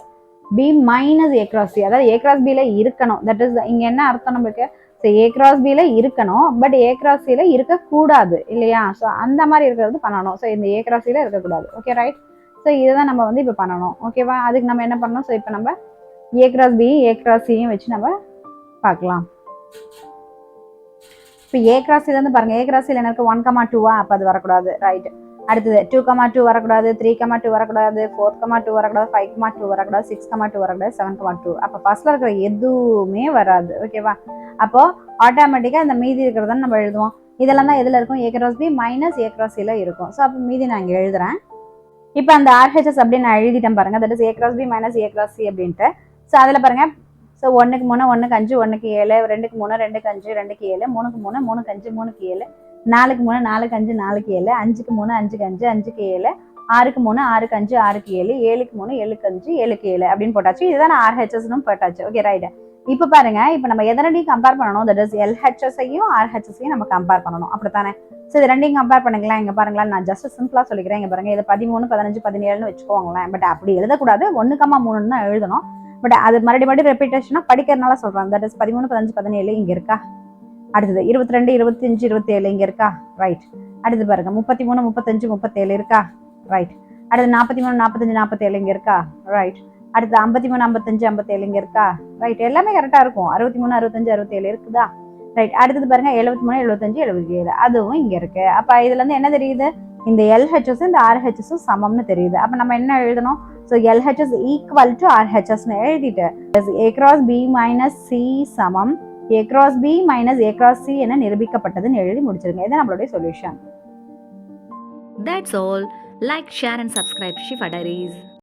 B minus A cross C, அதாவது A cross Bல இருக்கணும். தட் இஸ் இங்கே என்ன அர்த்தம் நம்மளுக்கு? ஸோ A cross Bல இருக்கணும், பட் A cross Cல இருக்கக்கூடாது இல்லையா? ஸோ அந்த மாதிரி இருக்கிறது பண்ணணும். ஸோ இந்த A cross Cல இருக்கக்கூடாது. Okay, right. ஸோ இதுதான் நம்ம வந்து இப்போ பண்ணணும். ஓகேவா? அதுக்கு நம்ம என்ன பண்ணணும்? ஸோ இப்போ நம்ம A cross B, A cross Cயும் வச்சு நம்ம பார்க்கலாம். இப்போ A cross Cலேருந்து பாருங்கள், A cross Cல எனக்கு 1, 2 அப்போ அது வரக்கூடாது. ரைட், அடுத்தது 2, 2 வரக்கூடாது, 3, 2 வரக்கூடாது, 4, 2 வரக்கூடாது, 5, 2 வரக்கூடாது, 6, 2 வரக்கூடாது, 7, 2. அப்போ ஃபர்ஸ்ட்ல இருக்கிற எதுவுமே வராது. ஓகேவா? அப்போ ஆட்டோமேட்டிக்காக அந்த மீதி இருக்கிறத நம்ம எழுதுவோம். இதெல்லாம் தான் எதில் இருக்கும்? A cross B minus A cross Cல இருக்கும். ஸோ அப்போ மீதி நான் இங்கே எழுதுறேன். இப்போ அந்த RHS அப்படின்னு நான் எழுதிட்டேன் பாருங்க. That is A cross B minus A cross C அப்படின்ட்டு. ஸோ அதில் பாருங்க, ஸோ 1க்கு 3, 1க்கு 5, 1க்கு 7, 2க்கு 3, 2க்கு 5, 2க்கு 7, 3க்கு 3, 3க்கு 5, 3க்கு 7, 4க்கு 3, 4க்கு 5, 4க்கு 7, 5க்கு 3, 5க்கு 5, 5க்கு 7, 6க்கு 3, 6க்கு 5, 6க்கு 7, 7க்கு 3, 7க்கு 5, 7க்கு 7 அப்படின்னு போட்டாச்சு. இதுதான் RHSன்னு போட்டாச்சு. Okay, right. இப்போ பாருங்க, இப்போ நம்ம எதனடியும் கம்பேர் பண்ணணும். தட் இஸ் LHSஐயும் RHSஐயும் நம்ம கம்பேர் பண்ணணும். அப்படித்தானே? ஸோ இது ரெண்டையும் கம்பேர் பண்ணுங்களேன். இங்கே பாருங்களேன், நான் ஜஸ்ட் சிம்பிளாக சொல்லிக்கிறேன். இங்கே பாருங்க, இது 13, 15, 17ன்னு வச்சுக்கோங்களேன். பட் அப்படி எழுதக்கூடாது, 1, 3 தான் எழுதணும். பட் அது மறுபடியும் ரெப்பிட்டேஷனாக படிக்கிறதுனால சொல்கிறாங்க. தட் இஸ் 13, 15, 17 இங்கே இருக்கா? அடுத்தது 22, 25, 27 இங்கே இருக்கா? ரைட். அடுத்து பாருங்க, 33, 35, 37 இருக்கா? ரைட். அடுத்து 43, 45, 47 இங்கே இருக்கா? ரைட். அடுத்து 53, 55, 57 இங்கே இருக்கா? ரைட். எல்லாமே கரெக்டாக இருக்கும். 63, 65, 67 இருக்குதா? ரைட். அடுத்தது பாருங்க, 73, 75, 77 அதுவும் இங்கே இருக்கு. அப்போ இதுலேருந்து என்ன தெரியுது? இந்த LHS இந்த RHS சமம்னு தெரியுது. அப்போ நம்ம என்ன எழுதணும்? ஸோ LHS ஈக்குவல் டு RHSன்னு எழுதிட்டு A cross B minus C சமம் A cross B minus A cross C என நிரூபிக்கப்பட்டதுன்னு எழுதி முடிச்சிருங்க. இது நம்மளுடைய solution. That's all. Like, share and subscribe Shifa Diaries.